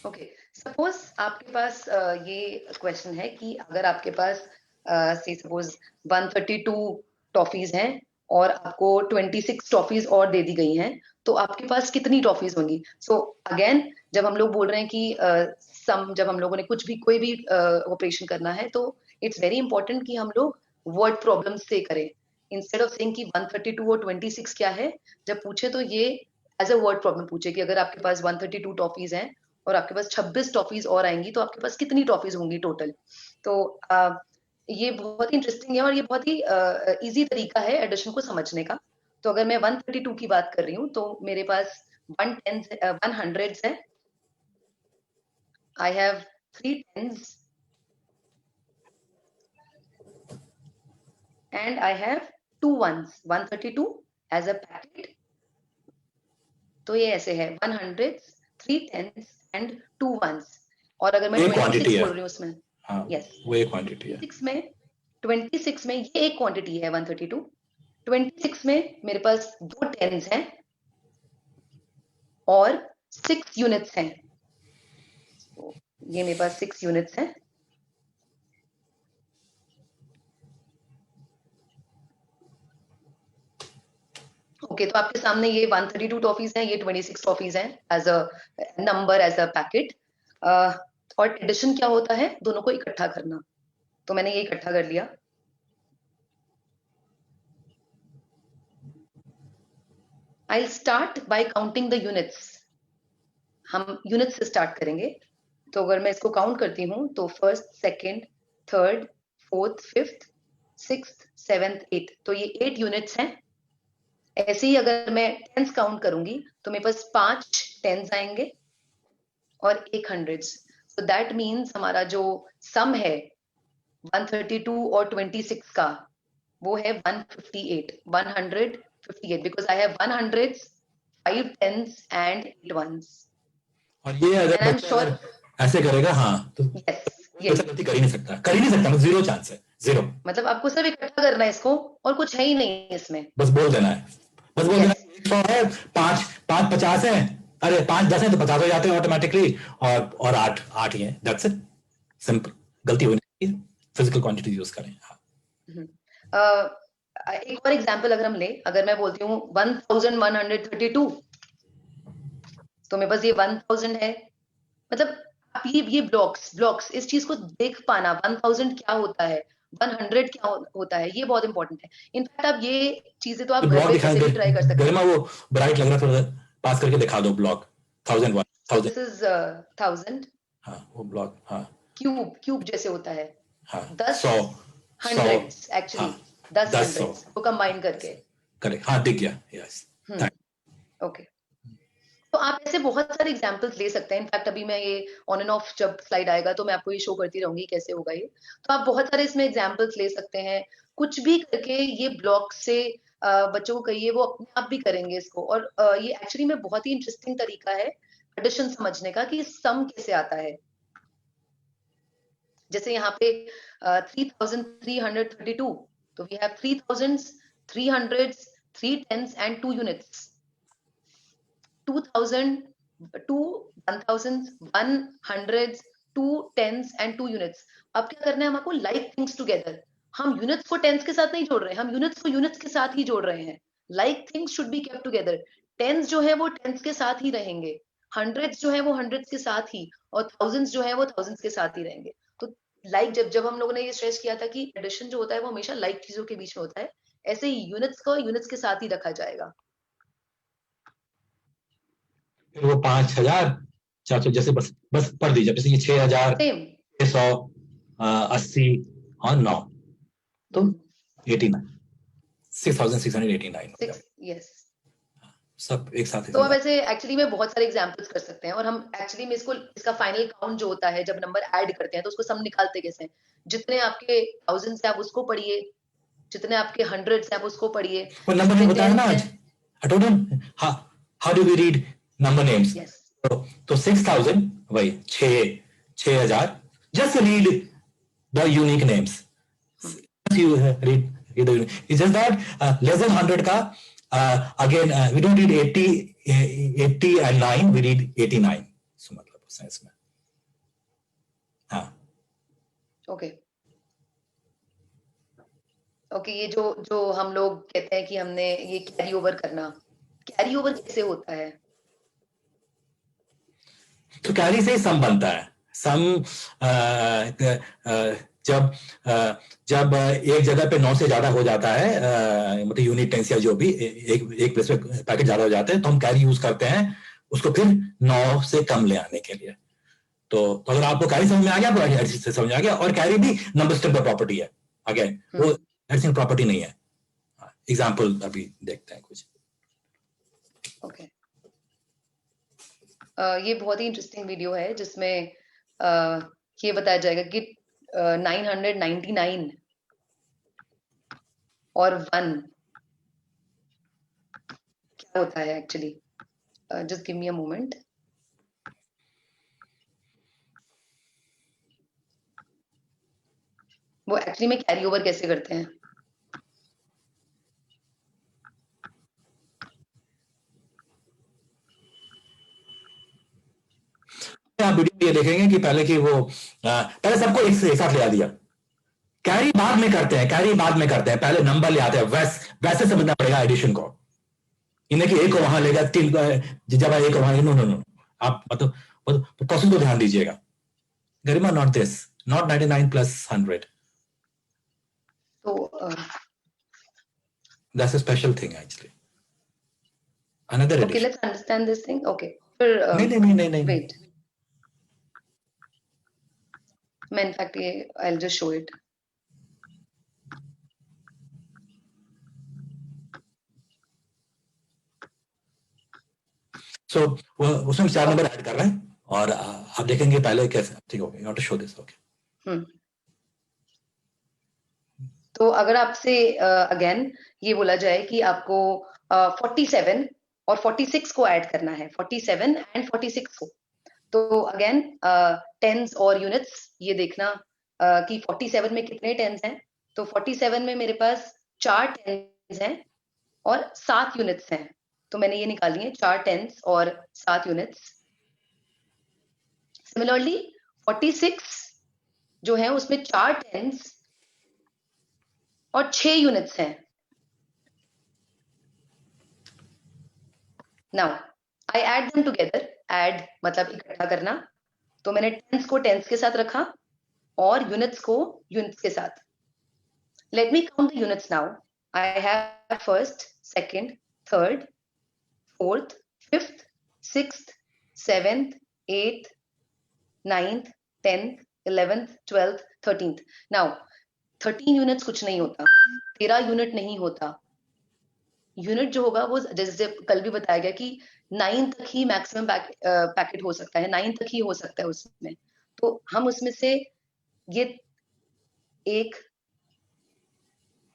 ओके, सपोज आपके पास ये क्वेश्चन है कि अगर आपके पास से सपोज 132 टॉफीज हैं और आपको 26 टॉफीज और दे दी गई हैं, तो आपके पास कितनी टॉफीज होंगी? सो अगेन, जब हम लोग बोल रहे हैं कि जब हम लोगों ने कोई भी ऑपरेशन करना है, तो इट्स वेरी इंपॉर्टेंट कि हम लोग वर्ड प्रॉब्लम से करें, इंस्टेड ऑफ सेइंग कि 132 और 26 क्या है। जब पूछे तो ये एज अ वर्ड प्रॉब्लम पूछे कि अगर आपके पास 132 टॉफीज हैं और आपके पास 26 टॉफीज और आएंगी, तो आपके पास कितनी टॉफीज होंगी टोटल? तो ये बहुत ही इंटरेस्टिंग है और ये बहुत ही इजी तरीका है एडिशन को समझने का। तो अगर मैं 132 की बात कर रही हूँ, तो मेरे पास 100 है, I have 3 10s and I have 2 1s, 132 as a packet. तो ये ऐसे है 100, 3 10s एंड 2 1s। और अगर मैं एक 26 क्वांटिटी है। बोल रही हूँ उसमें, हाँ, यस, वो एक क्वांटिटी है। 26 में ये एक क्वांटिटी है 132। 26 में मेरे पास 2 10s हैं और 6 यूनिट्स हैं। तो ये मेरे पास 6 यूनिट्स हैं। ओके, तो आपके सामने ये 132 टॉफीज हैं, ये 26 टॉफीज हैं as a number, as a packet. और एडिशन क्या होता है? दोनों को इकट्ठा करना। तो मैंने ये इकट्ठा कर लिया। I start by counting the units. हम यूनिट से स्टार्ट करेंगे। तो अगर मैं इसको काउंट करती हूँ, तो first, second, third, fourth, fifth, sixth, seventh, eight, तो ये 8 यूनिट्स हैं। ऐसे ही अगर मैं टेंस काउंट करूंगी, तो मेरे पास 5 टेंस आएंगे और 1 हंड्रेड्स। सो दैट मीन्स हमारा जो सम है 132 और 26 का, वो है 158, 158, because I have 1 hundreds, 5 tens and 8 ones. और ये अगर एंड आई एम बच्चा श्योर, अगर ऐसे करेगा, हाँ, तो यस, बच्चा गलती कर ही नहीं सकता, मतलब जीरो चांस है, 0। मतलब आपको सिर्फ इकट्ठा करना है इसको और कुछ है ही नहीं इसमें, बस बोल देना है, बस बोल देना है 100 है, 5 50 है, अरे 5 10 है तो 50 हो जाते हैं ऑटोमेटिकली, और 8 ही है, दैट्स इट, सिंपल। गलती होनी चाहिए, फिजिकल क्वांटिटी यूज करें। एक और एग्जांपल अगर हम ले, अगर मैं बोलती हूँ 1132, तो मेरे पास ये 1000 है, मतलब आप ये ब्लॉक्स इस चीज को देख पाना, 1000 क्या होता है, 100 क्या होता है, ये बहुत इंपॉर्टेंट है। इनफैक्ट आप ये चीजें तो आप घर ब्लॉक पे दिखाई कैसे दे, भी ट्राई कर सकते हैं। गरिमा वो ब्राइट लग रहा है, थोड़ा पास करके दिखा दो ब्लॉक। 1001 दिस इज 1000, हाँ वो ब्लॉक, हाँ क्यूब जैसे होता है, हाँ 10 100 हंड्रेड्स, हाँ एक्चुअली 10 10 100 हंड्रेड्स को कंबाइन करके। करेक्ट, हाँ दिख गया, यस। ओके, तो आप ऐसे बहुत सारे एग्जांपल्स ले सकते हैं। इनफैक्ट अभी मैं ये ऑन एंड ऑफ जब स्लाइड आएगा तो मैं आपको ये शो करती रहूंगी कैसे होगा ये। तो आप बहुत सारे इसमें एग्जांपल्स ले सकते हैं, कुछ भी करके ये ब्लॉक से बच्चों को कहिए वो अपने आप भी करेंगे इसको। और ये एक्चुअली में बहुत ही इंटरेस्टिंग तरीका है एडिशन समझने का कि सम कैसे आता है। जैसे यहाँ पे 3332, तो we have 3000s, 300s, 3 10s and 2 units. 2000, 2 1000s, 100s, 2 10s and 2 units. अब क्या करना है हमको, लाइक थिंग्स टुगेदर। हम यूनिट्स को टेंस के साथ नहीं जोड़ रहे हैं, हम यूनिट्स को यूनिट्स के साथ ही जोड़ रहे हैं। Like things should be kept together. Tens जो है वो टेंस के साथ ही रहेंगे, हंड्रेड्स जो है वो हंड्रेड्स के साथ ही, और थाउजेंड्स जो है वो थाउजेंड्स के साथ ही रहेंगे। तो लाइक जब जब हम लोगों ने ये स्ट्रेस किया था कि एडिशन जो होता है वो हमेशा लाइक चीजों के बीच में होता है, ऐसे ही यूनिट्स को यूनिट्स के साथ ही रखा जाएगा। फिर वो 5400 जैसे बस बस पढ़ दीजिए, जैसे ये 6680 और 9, तो 89, 6689 हो जाए, यस। सब एक साथ ही तो अब समझा। ऐसे एक्चुअली में बहुत सारे एग्जांपल्स कर सकते हैं, और हम एक्चुअली में इसका फाइनल काउंट जो होता है जब नंबर ऐड करते हैं तो उसको सम निकालते कैसे हैं। जितने आपके थाउजेंड्स है आप उसको पढ़िए, जितने आपके हंड्रेड्स है आप उसको पढ़िए, वो नंबर नहीं जितने बताया ना टेंस आज, हैं। I told him how do we read number names, yes, तो 6000 वही 6000, just read the unique names, you read the unique, it's just that less than 100 का again we don't read 80 and 9, we read 89, so मतलब sense में, हाँ okay okay. ये जो जो हम लोग कहते हैं कि हमने ये कैरी ओवर करना, कैरी ओवर कैसे होता है? तो कैरी से ही सम बनता है। सम जब जब एक जगह पे 9 से ज्यादा हो जाता है, मतलब यूनिट टेंस या जो भी एक प्लेस पे पैकेट ज्यादा हो जाते हैं, तो हम कैरी यूज करते हैं उसको फिर 9 से कम ले आने के लिए। तो अगर आपको कैरी समझ में आ गया तो एडिशन से समझ आ गया। और कैरी भी नंबर सिस्टम का प्रॉपर्टी है, अगेन वो एडिशन प्रॉपर्टी नहीं है। एग्जाम्पल अभी देखते हैं कुछ। ओके, ये बहुत ही इंटरेस्टिंग वीडियो है जिसमें ये बताया जाएगा कि 999 और 1 क्या होता है actually. Just give me a moment. वो एक्चुअली में कैरी ओवर कैसे करते हैं। आप वीडियो में ये देखेंगे कि पहले की वो पहले सबको एक साथ ले आ दिया। कैरी बाद में करते हैं, कैरी बाद में करते हैं, पहले नंबर ले आते हैं। वैसे समझना पड़ेगा एडिशन को, इन्हें कि एक को वहां लेगा, 3 जब एक को वहां, नो नो नो, आप मतलब प्रोसेस को ध्यान दीजिएगा। Garima, not this, not 99 plus 100, तो that's a special thing actually, another okay, addition. Let's understand this thing. Okay, फिर नहीं नहीं नहीं नहीं नहीं, वेट, मैं इनफैक्ट ये I will just show it. So उसमें 4 नंबर ऐड कर रहे हैं और आप देखेंगे पहले कैसे, ठीक हो गया, not to show this, okay. तो अगर आपसे अगेन ये बोला जाए कि आपको 47 और 46 को ऐड करना है, 47 एंड 46 को, तो अगेन टेंस और यूनिट्स ये देखना कि 47 में कितने टेंस हैं तो 47 में मेरे पास 4 टेंस हैं और 7 यूनिट्स हैं, तो मैंने ये निकाली है 4 टेंस और 7 यूनिट्स। सिमिलरली 46 जो है उसमें 4 टेंस और 6 यूनिट्स हैं। Now I add them together, add मतलब इकट्ठा करना, तो मैंने टेंस को टेंस के साथ रखा और यूनिट्स को यूनिट्स के साथ। Let me count the units now. I have first, second, third, fourth, fifth, sixth, seventh, eighth, ninth, 10th, 11th, 12th, 13th। Now 13 units कुछ नहीं होता, 13 यूनिट नहीं होता। यूनिट जो होगा वो जैसे कल भी बताया गया कि 9 तक ही मैक्सिमम पैकेट हो सकता है, 9 तक ही हो सकता है उसमें। तो हम उसमें से ये एक,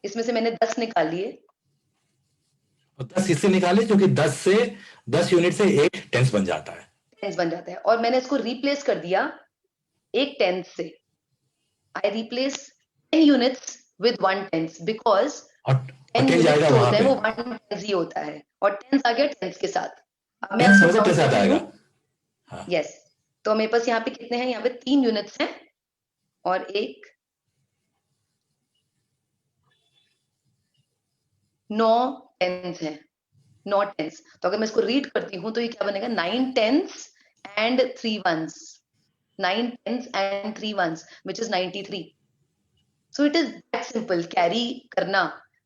इसमें से मैंने 10 निकाल लिए। 10 इससे निकाले क्योंकि 10 यूनिट से एक टेंस बन जाता है। टेंस बन जाता है और मैंने इसको रिप्लेस कर दिया एक टेंस से। I replace 10 units with 1 tens because 10 units जो होते हैं वो 1 टेंस ही होता है और टेंस आ गया टेंस के साथ। अब मैं आपको काउंट करती हूँ। हाँ। यस, तो मेरे पास यहाँ पे कितने हैं? यहाँ पे 3 यूनिट्स हैं और एक 9 टेंस हैं, 9 टेंस। तो अगर मैं इसको रीड करती हूँ तो ये क्या बनेगा? 9 tens and 3 ones, 9 tens and 3 ones which is 93। So it is that simple. Carry करना,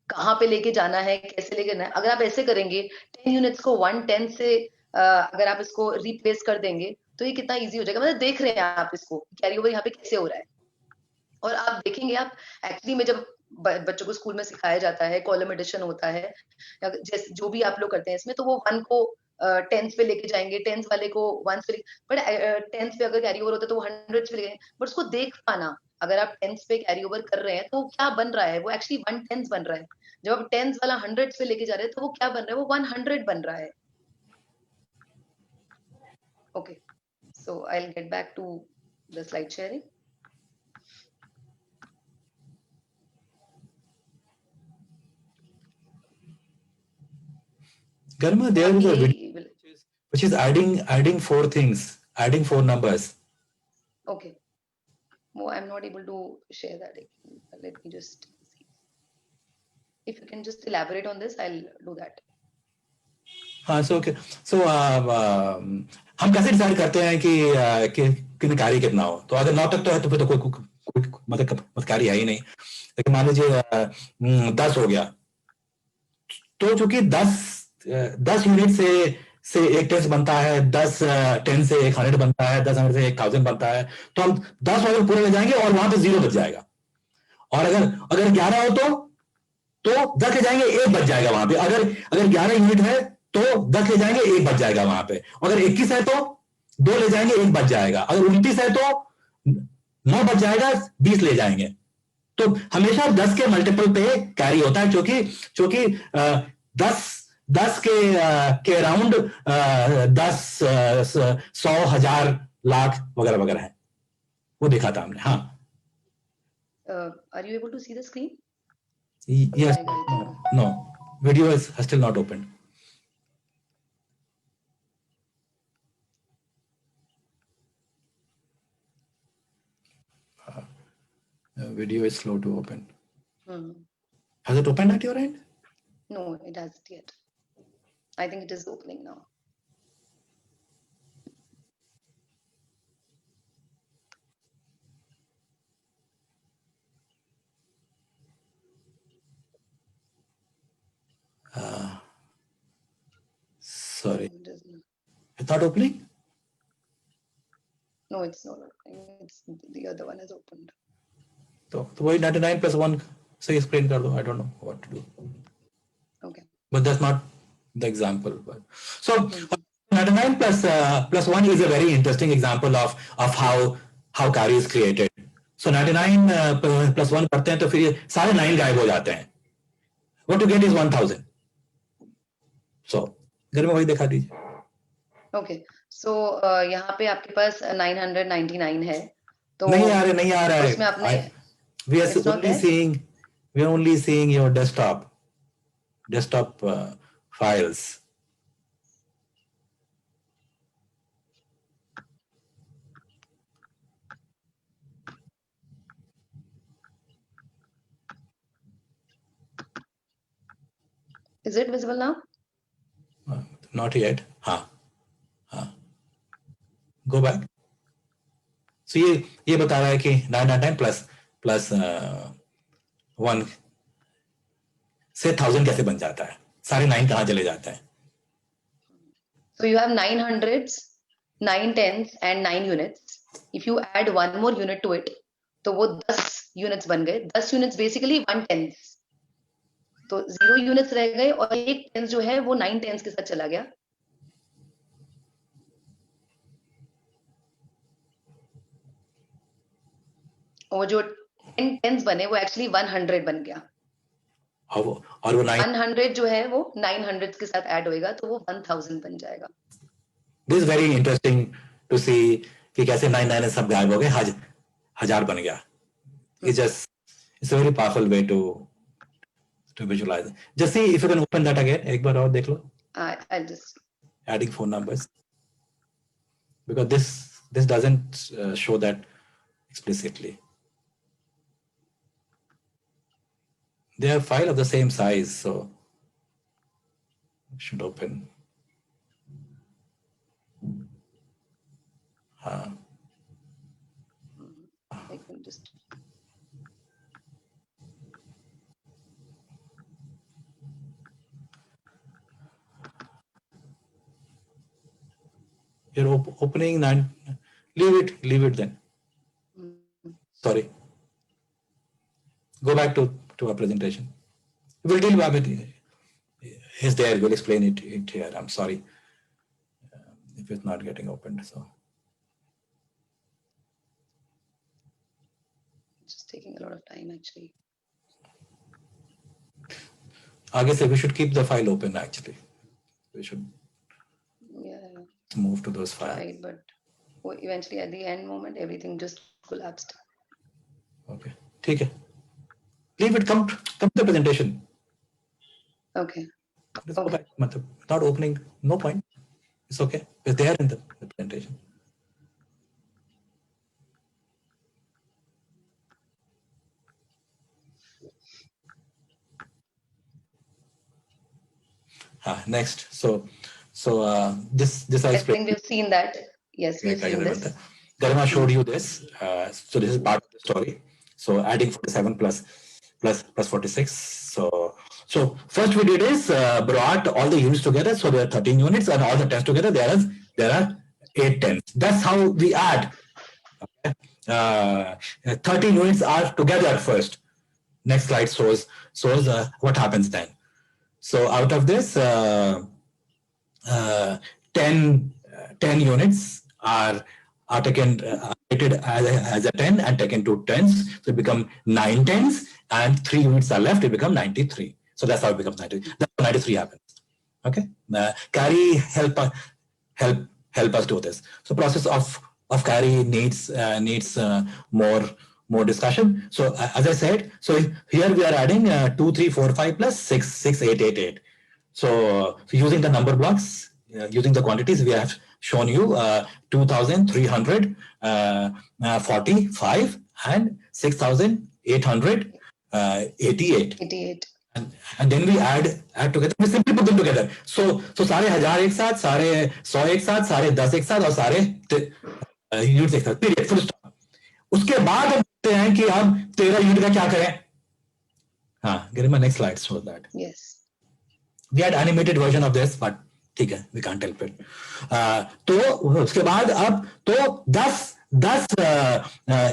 कहाँ पे लेके जाना है, कैसे लेके जाना है। अगर आप ऐसे करेंगे 10 यूनिट्स को 1 10 से अगर आप इसको रिप्लेस कर देंगे तो ये कितना इजी हो जाएगा। मतलब देख रहे हैं आप इसको कैरी ओवर यहाँ पे कैसे हो रहा है। और आप देखेंगे, आप एक्चुअली में जब बच्चों को स्कूल में सिखाया जाता है, कॉलम एडिशन होता है, जैसे जो भी आप लोग करते हैं इसमें, तो वो 1 को 10th पे लेके जाएंगे, 10th वाले को 1 पे, बट 10th पे अगर कैरी ओवर होता है तो वो 100 पे लेके, बट उसको देख पाना, अगर आप 10th पे कैरी ओवर कर रहे हैं तो क्या बन रहा है, वो एक्चुअली 1 10th बन रहा है। जब आप 10th वाला 100 पे लेके जा रहे हैं तो वो क्या बन रहा है? वो 100 बन रहा है। Okay, so I will get back to the slide sharing. Garma, there is a video which is adding 4 things, adding 4 numbers. Okay. Well, I'm not able to share that. Let me just see. If you can just elaborate on this, I'll do that. हाँ, so okay. So हम कैसे decide करते हैं कि कार्य कितना हो? तो अगर 9 तक तो है तो फिर तो कोई मतलब कार्य है ही नहीं। लेकिन मान लीजिए 10 हो गया, तो चूंकि 10 यूनिट से एक टेंस बनता है, 10 10 से एक 100 बनता है, 10 100 से 1000 बनता है, तो हम 10 अगर पूरे ले जाएंगे और वहां पे 0 बच जाएगा। और अगर 11 हो तो 10 ले जाएंगे, 1 बच जाएगा वहां पे। अगर 11 यूनिट है तो 10 ले जाएंगे, 1 बच जाएगा वहां पे। अगर 21 है तो 2 ले जाएंगे, 1 बच जाएगा। अगर 29 है तो 9 बच जाएगा, 20 ले जाएंगे। तो हमेशा 10 के मल्टीपल पे कैरी होता है, क्योंकि 10 के अराउंड 10 100 1000 लाख वगैरह वगैरह है। वो देखा था हमने। हाँ, are you able to see the screen? Yes. No, video is still not open. Video is slow to open. Has it opened at your end? No, it hasn't yet. I think it is opening now. Sorry. It's not opening? No, it's not opening. It's the other one is opened. तो वही 99 plus 1 से explain कर दो. I don't know what to do. Okay. But that's not the example. So 99 plus 1 is a very interesting example of how carry is created. So 99 plus 1 करते हैं तो फिर सारे 9 गायब हो जाते हैं. What you get is 1000. So घर में वही दिखा दीजिए. Okay. So यहाँ पे आपके पास 999 है. तो नहीं आ रहा है. उसमें आपने We are only seeing We are only seeing your desktop files. Is it visible now? Not yet. Go back. So ये बता रहा है कि 999 प्लस 1 से 1000 कैसे बन जाता है, सारे 9 कहाँ चले जाते हैं? So you have 9 hundreds, 9 tens and 9 units. If you add one more unit to it, तो वो 10 units बन गए. 10 units basically 1 tens. तो 0 units रह गए और एक tens जो है वो 9 tens के साथ चला गया. और जो 10 tens बने वो actually 100 बन गया. और वो 100 जो है वो 900 के साथ ऐड होएगा तो वो 1000 बन जाएगा. This is very interesting to see कि कैसे 99 सब गायब हो गए, 1000 बन गया. It's a very powerful way to visualize. Just see if you can open that again. एक बार और देख लो. I'll just adding phone numbers, because this doesn't show that explicitly. They are file of the same size, so it should open. I can just You're opening 9. Leave it then. Sorry. Go back to our presentation. We'll deal with it. He's there. We'll explain it here. I'm sorry if it's not getting opened. So just taking a lot of time actually. I guess we should keep the file open actually. We should move to those files. Right, but eventually at the end moment everything just collapsed. Okay. ठीक है. Leave it. Come to the presentation. Okay. Let's go back. Without opening, no point. It's okay. It's there in the presentation. Next. So this I think we've seen that. Yes, we've seen this. Garima showed you this. So this is part of the story. So adding 47 plus 46. So first we did is brought all the units together. So there are 13 units, and all the tens together there are 8 tens. That's how we add. Okay. 13 units are together first. Next slide shows what happens then. So out of this, 10 units are taken rated as a 10 and taken to tens. So it become 9 tens, and 3 units are left. It become 93. So that's how it becomes 93. That's how 93 happens. Okay. Carry help us do this. So process of carry needs more discussion. So as I said, so here we are adding 2, 3, 4, 5 plus 6, 6, 8, 8, 8. So using the number blocks, using the quantities, we have shown you 2,345 and 6,888. 88. And then we add together. We simply put them together. So सारे 1000 एक साथ, सारे 100 एक साथ, सारे 10 एक साथ, और सारे यूनिट्स एक साथ. Period. Full stop. उसके बाद हम देखते हैं कि हम 13 यूनिट का क्या करें. Garima, next slide shows that. Yes. We had animated version of this, but ठीक है, we can't help it. तो उसके बाद अब तो 10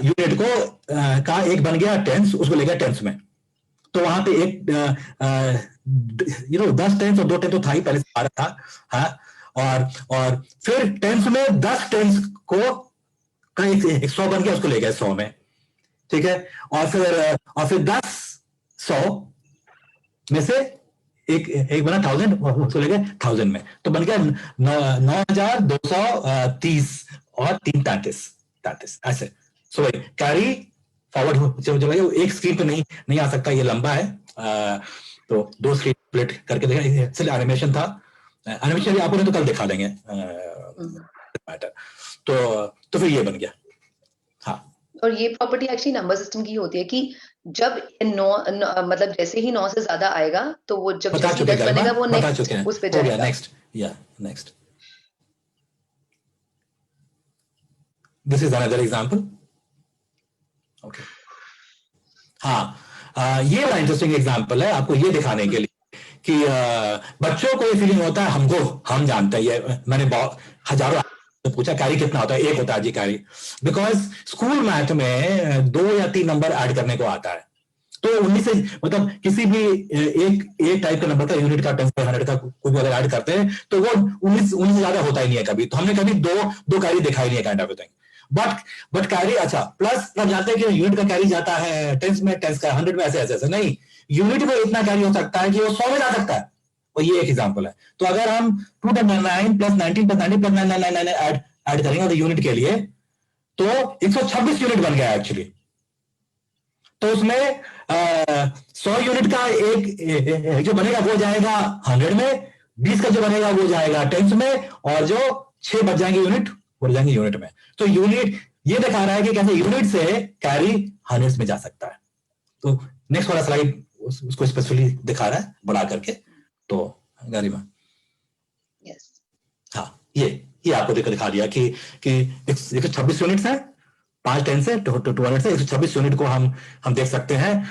यूनिट को का एक बन गया टेंस, उसको ले गया टेंस में. तो वहां पे एक 10 टेंस और 2 टेंस तो था ही पहले से आ रहा था. और फिर टेंस में 10 टेंस को का एक 100 बन गया, उसको ले गया 100 में. ठीक है. और फिर 10 100 में से एक बना 1000, उसको ले गए 1000 में. तो बन गया 9230 और 3 33 ऐसे. सो कैरी फॉरवर्ड चलो एक स्क्रीन पे नहीं आ सकता, ये लंबा है, तो 2 स्क्रीन स्प्लिट करके देखा, इसलिए एनिमेशन था, एनिमेशन भी आपको तो कल दिखा देंगे मैटर। तो फिर ये बन गया। हाँ, और ये प्रॉपर्टी एक्चुअली नंबर सिस्टम की होती है कि जब 9 मतलब जैसे ही 9 से ज्यादा आएगा तो वो जब बता जैसे ही चुके 10 बनेगा वो बता नेक्स्ट चुके हैं, उस पे हो गया, जाएगा। नेक्स्ट, या next, this is another example. Okay, हाँ, ये बड़ा इंटरेस्टिंग एग्जांपल है आपको ये दिखाने के लिए कि बच्चों को ये फीलिंग होता है, हम जानते हैं, ये मैंने बहुत हजारों तो पूछा कैरी कितना होता है, 1 होता है जी कैरी, बिकॉज स्कूल मैथ में 2 या 3 नंबर ऐड करने को आता है, तो 19 से मतलब किसी भी एक टाइप का नंबर का, यूनिट का, 10 100 का कोई भी अगर ऐड करते हैं तो वो 19 से ज्यादा होता ही नहीं है कभी, तो हमने कभी दो कैरी दिखाई नहीं है kind of thing, but carry, अच्छा प्लस हम जानते हैं कि यूनिट का कैरी जाता है टेंस में, टेंस का 100 में, ऐसे नहीं, यूनिट में इतना कैरी हो सकता है कि वो 100 में जा सकता है, और ये एक एग्जांपल है। तो अगर हम 299 प्लस 19 प्लस 90 प्लस 999 ऐड करेंगे यूनिट के लिए, तो 126 यूनिट बन गया एक्चुअली। तो उसमें 100 यूनिट का एक जो बनेगा वो जाएगा 100 में, 20 का जो बनेगा वो जाएगा टेंस में, और जो 6 बच जाएंगे यूनिट वो जाएंगे यूनिट में। तो यूनिट ये दिखा रहा है कि कैसे यूनिट से कैरी हंड्रेड्स में जा सकता है। तो नेक्स्ट वाला स्लाइड उसको स्पेसिफिकली दिखा रहा है बड़ा करके। तो गरिमा, यस, हाँ, ये आपको दिखा दिया कि 126 यूनिट्स है, 5 टेंस है, 200 से 126 यूनिट को हम देख सकते हैं।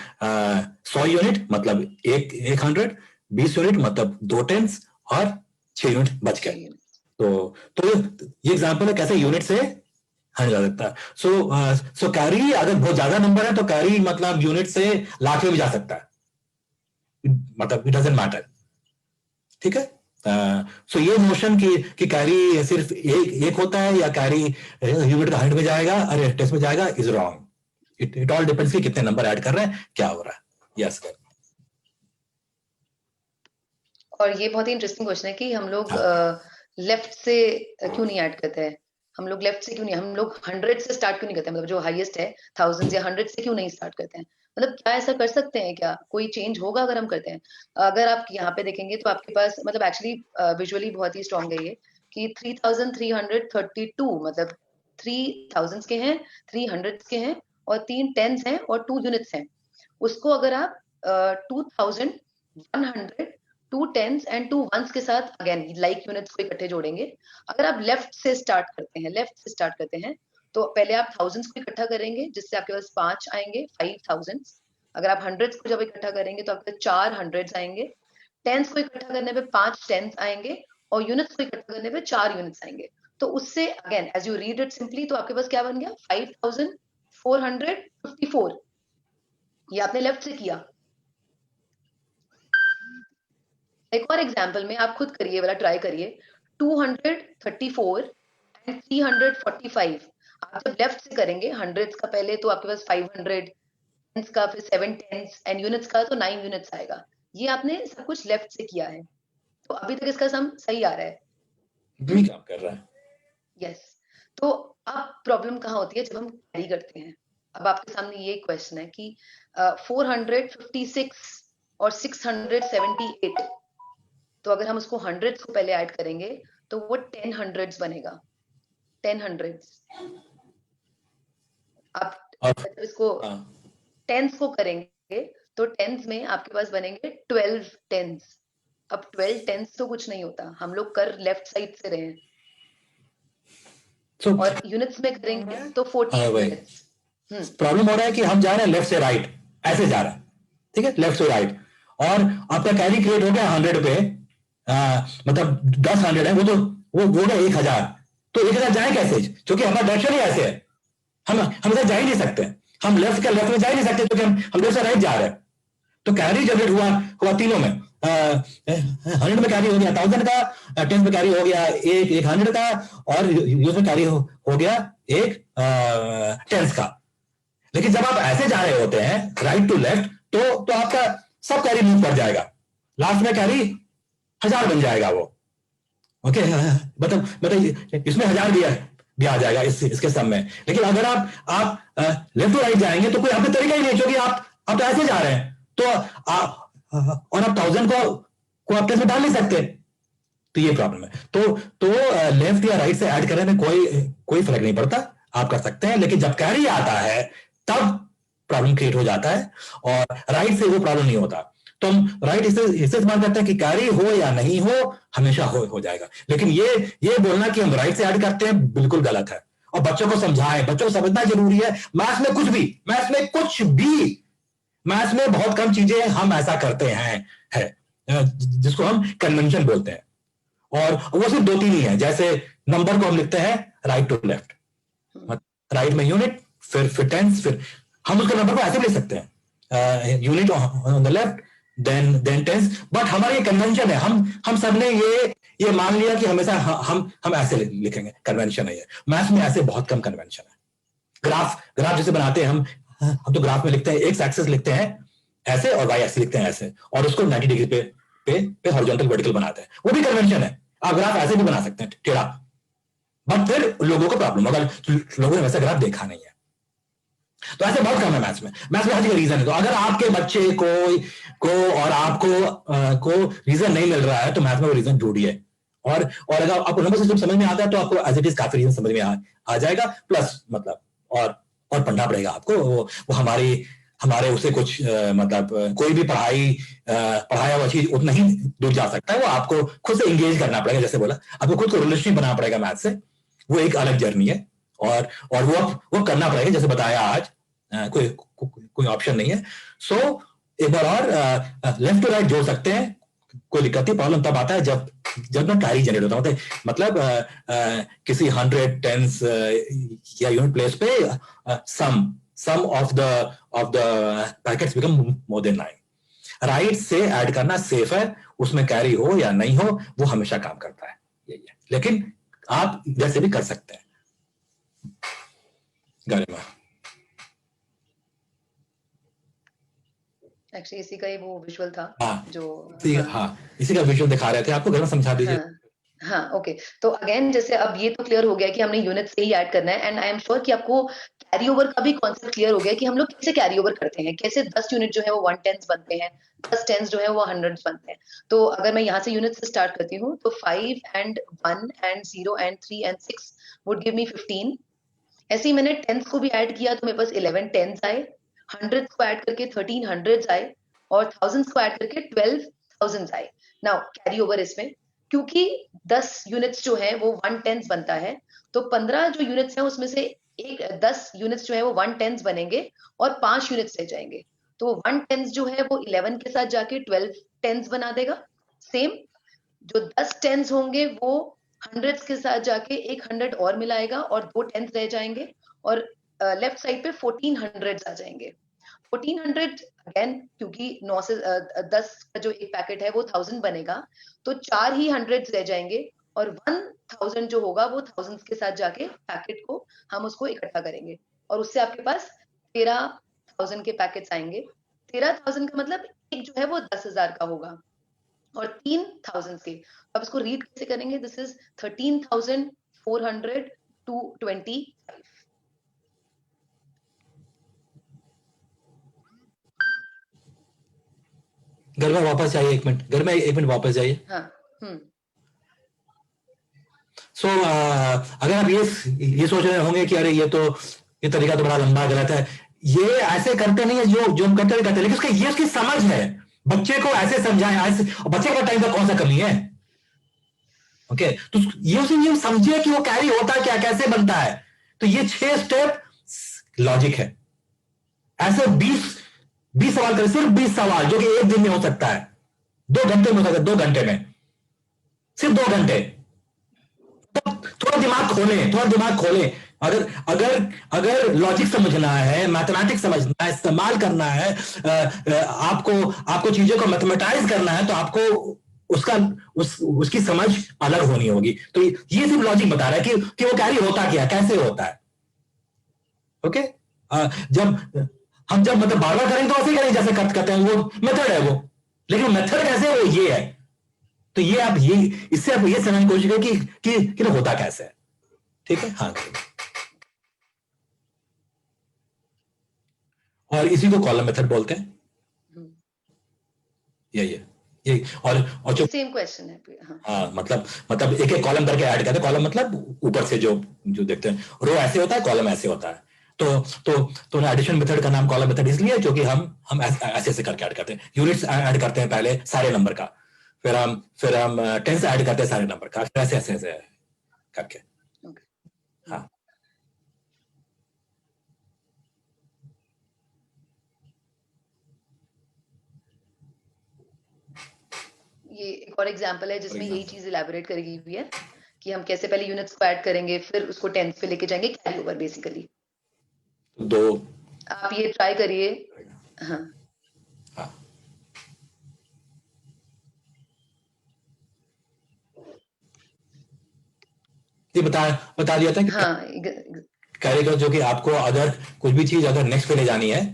100 यूनिट मतलब 100, 20 यूनिट मतलब 2 टेंस, और 6 यूनिट बच गए। तो ये एग्जांपल है कैसे यूनिट से हट जा सकता है। सो कैरी अगर बहुत ज्यादा नंबर है तो कैरी मतलब यूनिट से लाख में भी जा सकता है, मतलब इट डजंट मैटर, ठीक है। सो ये नोशन कि कैरी सिर्फ एक होता है या कैरी यूनिट का 100 में जाएगा, अरे टेस्ट में जाएगा, is wrong. It all depends कि कितने नंबर ऐड कर रहे हैं, क्या हो रहा है। Yes sir. और ये बहुत ही इंटरेस्टिंग क्वेश्चन है कि हम लोग लेफ्ट से क्यों नहीं ऐड करते हैं, हम लोग लेफ्ट से क्यों नहीं, हम लोग 100 से स्टार्ट क्यों नहीं करते, मतलब जो हाईएस्ट है 1000 या 100 से क्यों नहीं स्टार्ट करते हैं, मतलब क्या ऐसा कर सकते हैं, क्या कोई चेंज होगा अगर हम करते हैं। अगर आप यहाँ पे देखेंगे तो आपके पास मतलब एक्चुअली विजुअली बहुत ही स्ट्रॉन्ग है ये कि 3332 मतलब 3000 के हैं, 300 के हैं, और 3 टेंस हैं और 2 यूनिट्स हैं। उसको अगर आप 2100 2 टेंस एंड 2 वंस के साथ अगेन लाइक यूनिट्स को इकट्ठे जोड़ेंगे, अगर आप लेफ्ट से स्टार्ट करते हैं तो पहले आप थाउजेंड्स को इकट्ठा करेंगे जिससे आपके पास 5 आएंगे, 5000। अगर आप हंड्रेड्स को जब इकट्ठा करेंगे तो आपके 4 हंड्रेड्स आएंगे, टेंस को इकट्ठा करने पे 5 टेंस आएंगे, और यूनिट्स को इकट्ठा करने पे 4 यूनिट्स आएंगे। तो उससे again as you read it simply तो आपके पास क्या बन गया, 5454। ये आपने लेफ्ट से किया। एक और एग्जांपल में आप खुद करिए वाला ट्राई करिए, 234 एंड 345। आप जब लेफ्ट से करेंगे हंड्रेड्स का पहले तो आपके पास 500, टेंस का फिर 7 टेंस एंड यूनिट्स का तो 9 यूनिट्स आएगा। ये आपने सब कुछ लेफ्ट से किया है, तो अभी तक इसका सम सही आ रहा है, काम कर रहा है। यस। तो अब प्रॉब्लम कहाँ होती है, जब हम कैरी करते हैं। अब आपके सामने ये क्वेश्चन है कि 456 और 678, तो अगर हम उसको हंड्रेड्स को पहले ऐड करेंगे तो वो 10 हंड्रेड्स बनेगा, 10 हंड्रेड्स। आप इसको टेंस को करेंगे तो टेंस में आपके पास बनेंगे 12 टेंस। अब 12 टेंस तो कुछ नहीं होता, हम लोग कर लेफ्ट साइड से रहे हैं, और यूनिट्स में करेंगे तो 40 यूनिट्स। प्रॉब्लम हो रहा है कि हम जा रहे हैं लेफ्ट से राइट, ऐसे जा रहा है, ठीक है, लेफ्ट से राइट, और आपका कैरी क्रिएट हो गया 100 पे, मतलब 10 100 है, वो हो गया 1000। तो 1000 जाए कैसे, क्योंकि हमारा डायरेक्शन ही ऐसे है, हम इधर जा ही नहीं सकते, हम लेफ्ट में जा ही नहीं सकते, क्योंकि हम लेफ्ट से राइट जा रहे हैं। तो कैरी जनरेट हुआ तीनों में, 100 में कैरी हो गया 1000 का, 10 में कैरी हो गया 100 का, और यूज में कैरी हो गया 1 टेंस का। लेकिन जब आप ऐसे जा रहे होते हैं राइट टू लेफ्ट, तो आपका सब कैरी मूव कर जाएगा, लास्ट में कैरी 1000 बन जाएगा वो। ओके, मतलब इसमें 1000 दिया है, भी आ जाएगा इसके सम में। लेकिन अगर आप लेफ्ट टू राइट जाएंगे तो कोई आपका तरीका ही नहीं, क्योंकि आप तो ऐसे जा रहे हैं, तो और आप 1000 को आप प्लेस में डाल नहीं सकते, तो ये प्रॉब्लम है। तो लेफ्ट या राइट से ऐड करने में कोई फर्क नहीं पड़ता, आप कर सकते हैं। लेकिन जब कैरी आता है तब प्रॉब्लम क्रिएट हो जाता है, और राइट से वो प्रॉब्लम नहीं होता। तो हम राइट इससे इस्तेमाल करते हैं कि कैरी हो या नहीं हो, हमेशा हो जाएगा। लेकिन ये बोलना कि हम राइट से ऐड करते हैं बिल्कुल गलत है। और बच्चों को समझाएं, बच्चों को समझना जरूरी है। मैथ्स में कुछ भी मैथ्स में बहुत कम चीजें हम ऐसा करते हैं जिसको हम कन्वेंशन बोलते हैं, और वो सिर्फ 2-3 ही है। जैसे नंबर को हम लिखते हैं राइट टू लेफ्ट, राइट में यूनिट, फिर टेंस, फिर हम उसके नंबर को ऐसे लिख सकते हैं, unit on the left then tens. But हमारा ये कन्वेंशन है, हम सबने ये मान लिया कि हमेशा हम ऐसे लिखेंगे, कन्वेंशन है ये। मैथ्स में ऐसे बहुत कम कन्वेंशन है। ग्राफ जैसे बनाते हैं हम तो ग्राफ में लिखते हैं, एक्स एक्सिस लिखते हैं ऐसे और वाई एक्सिस लिखते हैं ऐसे, और उसको 90 डिग्री पे हॉरिजॉन्टल वर्टिकल बनाते हैं, वो भी कन्वेंशन है। आप ग्राफ ऐसे भी बना सकते हैं टेढ़ा, बट फिर लोगों को प्रॉब्लम, अगर लोगों ने वैसा ग्राफ देखा नहीं है। तो ऐसे बहुत कम है मैथ्स में हर जगह रीजन है। तो अगर आपके बच्चे को और आपको रीजन नहीं मिल रहा है तो मैथ्स में वो रीजन ढूंढिए, और अगर आपको नंबर सिस्टम समझ में आता है तो आपको एज इट इज काफी रीजन समझ में आ जाएगा। प्लस मतलब और पढ़ना पड़ेगा आपको, वो हमारे उससे कुछ मतलब कोई भी पढ़ाया हुआ चीज उतना ही दूर जा सकता है। वो आपको खुद से इंगेज करना पड़ेगा, जैसे बोला, आपको खुद को रिलेशन बनाना पड़ेगा मैथ से। वो एक अलग जर्नी है, और वो करना पड़ेगा, जैसे बताया आज। कोई ऑप्शन नहीं है। सो एक बार और लेफ्ट टू राइट जोड़ सकते हैं, कोई दिक्कत नहीं। प्रॉब्लम तब आता है जब ना कैरी जनरेट होता है, मतलब किसी 100 टेंस या यूनिट प्लेस पे some of the packets become more than 9। Right से ऐड करना सेफ है, उसमें कैरी हो या नहीं हो वो हमेशा काम करता है, यही है। लेकिन आप जैसे भी कर सकते हैं। गरिमा एक्चुअली इसी का ही वो विजुअल था। जो इसी का विजुअल दिखा रहे थे आपको, गरिमा समझा दीजिए। हाँ, ओके। तो अगेन जैसे अब ये तो क्लियर हो गया कि हमने यूनिट से ही ऐड करना है, एंड आई एम श्योर कि आपको कैरी ओवर का भी कॉन्सेप्ट क्लियर हो गया कि हम लोग कैसे कैरी ओवर करते हैं, कैसे 10 यूनिट जो है वो 1/10 बनते हैं, 10 टेंस जो है वो 100 बनते हैं। तो अगर मैं यहाँ से यूनिट से स्टार्ट करती हूँ तो 5 and 1 and 0 and 3 and 6 would give me 15। ऐसे ही मैंने टेंस को भी ऐड किया तो मेरे पास 11 टेंस आए, 100 को ऐड करके 13 हंड्रेड्स आए, और 1000 को ऐड करके 12,000 आए। नाउ कैरी ओवर इसमें, क्योंकि 10 यूनिट्स जो है वो 1/10 बनता है, तो 15 जो यूनिट्स हैं उसमें से 10 यूनिट्स जो है वो 1/10 बनेंगे और 5 यूनिट्स रह जाएंगे। तो 1/10 जो है वो 11 के साथ जाके 12 टेंस बना देगा। सेम जो 10 टेंस होंगे वो 100 के साथ जाके एक 100 और मिलाएगा और 2 टेंस रह जाएंगे, और लेफ्ट साइड पे 1400 आ जाएंगे। 1400 अगेन क्योंकि 9 से 10 का जो एक पैकेट है वो 1000 बनेगा, तो 4 ही 100 रह जाएंगे, और 1000 जो होगा वो 1000 के साथ जाके पैकेट को हम उसको इकट्ठा करेंगे, और उससे आपके पास 13,000 के पैकेट्स आएंगे। 13,000 का मतलब एक जो है वो 10,000 का होगा, और 3,000 से अब इसको रीड कैसे करेंगे? This is 13,425। घर में वापस जाइए, एक मिनट वापस जाइए। हाँ। सो अगर आप ये सोच रहे होंगे कि अरे ये तरीका तो बड़ा लंबा गलत है, ये ऐसे करते नहीं है जो हम करते लेकिन उसकी समझ है। बच्चे को ऐसे समझाएं, ऐसे, बच्चे का टाइम का कौन सा कमी है? ओके, तो ये समझिए कि वो कैरी होता क्या, कैसे बनता है। तो ये 6 स्टेप लॉजिक है। ऐसे 20 सवाल करें, सिर्फ 20 सवाल, जो कि एक दिन में हो सकता है, 2 घंटे में हो सकता है, 2 घंटे में, सिर्फ 2 घंटे। तो थोड़ा दिमाग खोलें। अगर लॉजिक समझना है, मैथमेटिक्स समझना है, इस्तेमाल करना है, आपको चीजों को मैथमेटाइज करना है, तो आपको उसकी समझ अलग होनी होगी। तो ये सिर्फ लॉजिक बता रहा है कि वो कैरी होता क्या, कैसे होता है। ओके, जब मतलब बार बार करेंगे तो ऐसे करेंगे जैसे करते हैं, वो मेथड है वो। लेकिन मेथड कैसे वो ये है, तो इससे आप ये समझने की कोशिश करें कि होता कैसे है। ठीक है, हाँ। और इसी को कॉलम मेथड बोलते हैं, यही है, यही। और जो सेम क्वेश्चन है, हाँ। हाँ, मतलब एक एक कॉलम करके ऐड करते हैं। कॉलम मतलब ऊपर से जो जो देखते हैं, रो ऐसे होता है, कॉलम ऐसे होता है। तो एडिशन मेथड का नाम कॉलम मेथड इसलिए क्योंकि हम ऐसे ऐसे करके ऐड करते हैं। यूनिट्स ऐड करते हैं पहले सारे नंबर का, फिर हम टेंस ऐड करते हैं सारे नंबर का, ऐसे ऐसे ऐसे करके। हाँ, ये एक और एग्जांपल है जिसमें यही चीज इलैबोरेट करी हुई है कि हम कैसे पहले यूनिट्स को ऐड करेंगे, फिर उसको टेंथ पे लेके जाएंगे, कैरी ओवर बेसिकली। दो आप ये ट्राई करिए। हाँ, हाँ, ये बता दिया था कि हाँ, करेगा, जो कि आपको अगर कुछ भी चीज अगर नेक्स्ट पे ले जानी है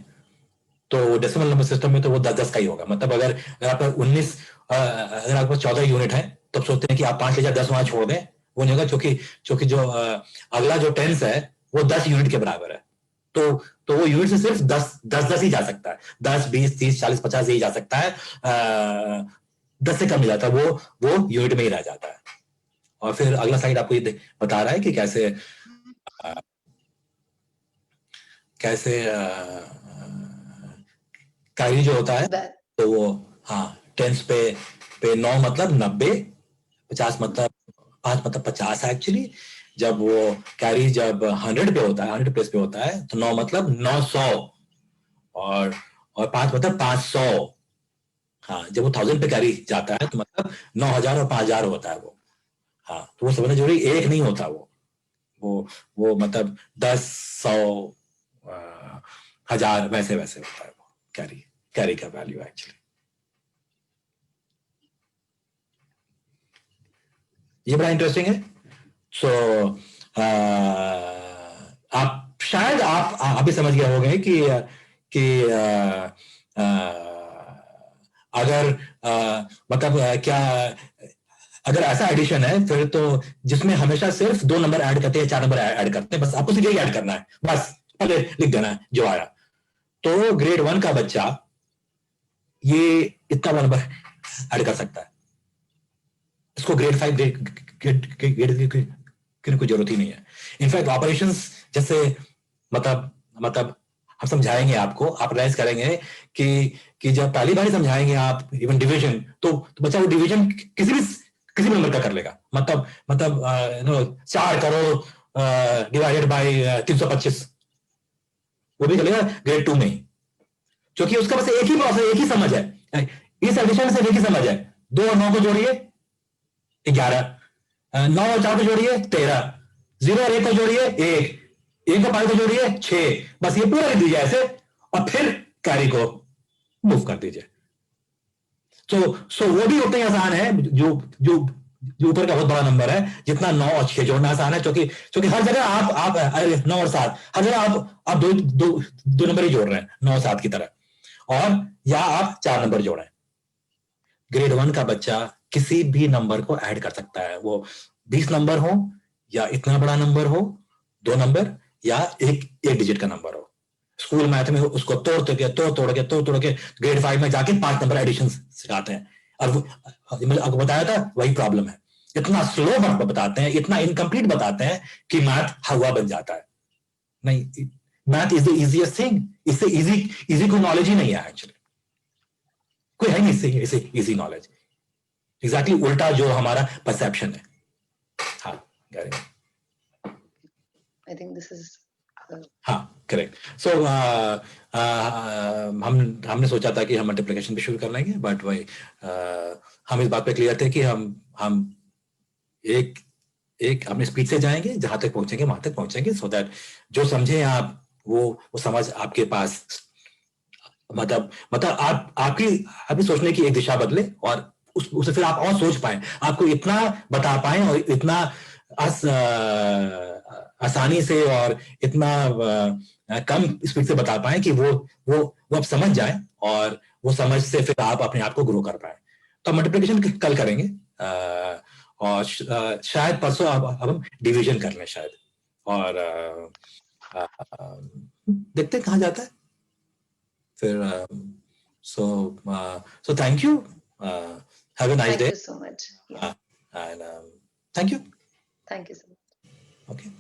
तो डेसिमल नंबर सिस्टम में तो वो 10 10 का ही होगा। मतलब अगर आप 19 अगर आपके पास 14 यूनिट है तो सोचते हैं कि आप 5 ले जाए, 10 वहां छोड़ दें, वो नहीं होगा, क्योंकि जो अगला जो टेंस है वो 10 यूनिट के बराबर है। तो वो यूनिट से सिर्फ 10 ही जा सकता है, 10 20 30 40 50 ही जा सकता है। 10 से कम नहीं जाता, वो यूनिट में ही रह जाता है। और फिर अगला साइड आपको ये बता रहा है कि कैसे कैरी जो होता है, तो वो हाँ, टेंस पे 9 मतलब 90, 50 मतलब 5 मतलब 50 एक्चुअली। जब वो कैरी जब 100 पे होता है, 100 प्लेस पे होता है, तो 9 मतलब 900, और 5 मतलब 500। हाँ, जब वो 1000 पे कैरी जाता है तो मतलब 9000 और 5000 होता है वो। हाँ, तो वो समझना जरूरी, एक नहीं होता वो मतलब 10 100 1000 वैसे वैसे होता है वो कैरी का वैल्यू एक्चुअली। ये बड़ा इंटरेस्टिंग है। सो आप शायद आप भी समझ गए होंगे कि अगर मतलब क्या, अगर ऐसा एडिशन है फिर तो जिसमें हमेशा सिर्फ 2 नंबर ऐड करते हैं, 4 नंबर ऐड करते हैं, बस आपको सिर्फ यही ऐड करना है, बस पहले लिख देना है जो आया। तो ग्रेड 1 का बच्चा ये इतना नंबर ऐड कर सकता है, इसको ग्रेड 5 ग्रेड की कोई जरूरत ही नहीं है। इनफैक्ट ऑपरेशंस जैसे मतलब हम समझाएंगे आपको, आप रियलाइज करेंगे कि जब पहली बार समझाएंगे आप इवन डिवीजन, तो बच्चा वो डिवीजन किसी भी नंबर का कर लेगा। मतलब 4 करोड़ डिवाइडेड बाय 325, वो भी कर लेगा ग्रेड 2 में ही, क्योंकि उसका बस एक ही प्रोसेस, एक ही समझ है। इस एडिशन से एक ही समझ है, 2 और 9 को जोड़िए 11, 9 और 4 को जोड़िए 13, 0 और 1 को जोड़िए 1, 1 और 5 को जोड़िए 6, बस ये पूरा लिख दीजिए ऐसे, और फिर कैरी को मूव कर दीजिए। सो वो भी उतना ही आसान है जो जो जो ऊपर का बहुत बड़ा नंबर है, जितना 9 और 6 जोड़ना आसान है, क्योंकि हर जगह आप 9 और 7, हर जगह आप दो नंबर ही जोड़ रहे हैं 9 और 7 की तरह, और या आप 4 नंबर जोड़ें। ग्रेड 1 का बच्चा किसी भी नंबर को ऐड कर सकता है, वो 20 नंबर हो या इतना बड़ा नंबर हो, 2 नंबर या एक डिजिट का नंबर हो। स्कूल मैथ में उसको तोड़ के ग्रेड 5 में जाके 5 नंबर एडिशन सिखाते हैं। और मैंने आपको बताया था वही प्रॉब्लम है, इतना स्लो बताते हैं, इतना इनकम्प्लीट बताते हैं कि मैथ हवा बन जाता है। नहीं, math is the easiest thing, इससे इजी कोई नॉलेज ही नहीं है एक्चुअली, कोई है नहीं इससे इजी नॉलेज। एग्जैक्टली उल्टा जो हमारा परसेप्शन है। हाँ, आई थिंक दिस इज हाँ, करेक्ट। सो हमने सोचा था कि हम मल्टीप्लिकेशन भी शुरू कर लेंगे, बट वही हम इस बात पे क्लियर थे कि हम एक अपनी स्पीड से जाएंगे, जहां तक पहुंचेंगे वहां तक पहुंचेंगे, सो दैट जो समझे आप वो समझ आपके पास, मतलब आपकी सोचने की एक दिशा बदले, और उसे फिर आप और सोच पाए, आपको इतना बता पाए और इतना आसानी से और इतना कम स्पीड से बता पाए कि वो आप समझ जाए, और वो समझ से फिर आप अपने आप को ग्रो कर पाए। तो मल्टीप्लिकेशन कल करेंगे, और शायद परसों अब हम डिवीजन कर लें शायद। और देखते हैं कहाँ जाता है फिर. So thank you. Have a nice Thank day. you so much. Yeah. And thank you. Thank you so much. Okay.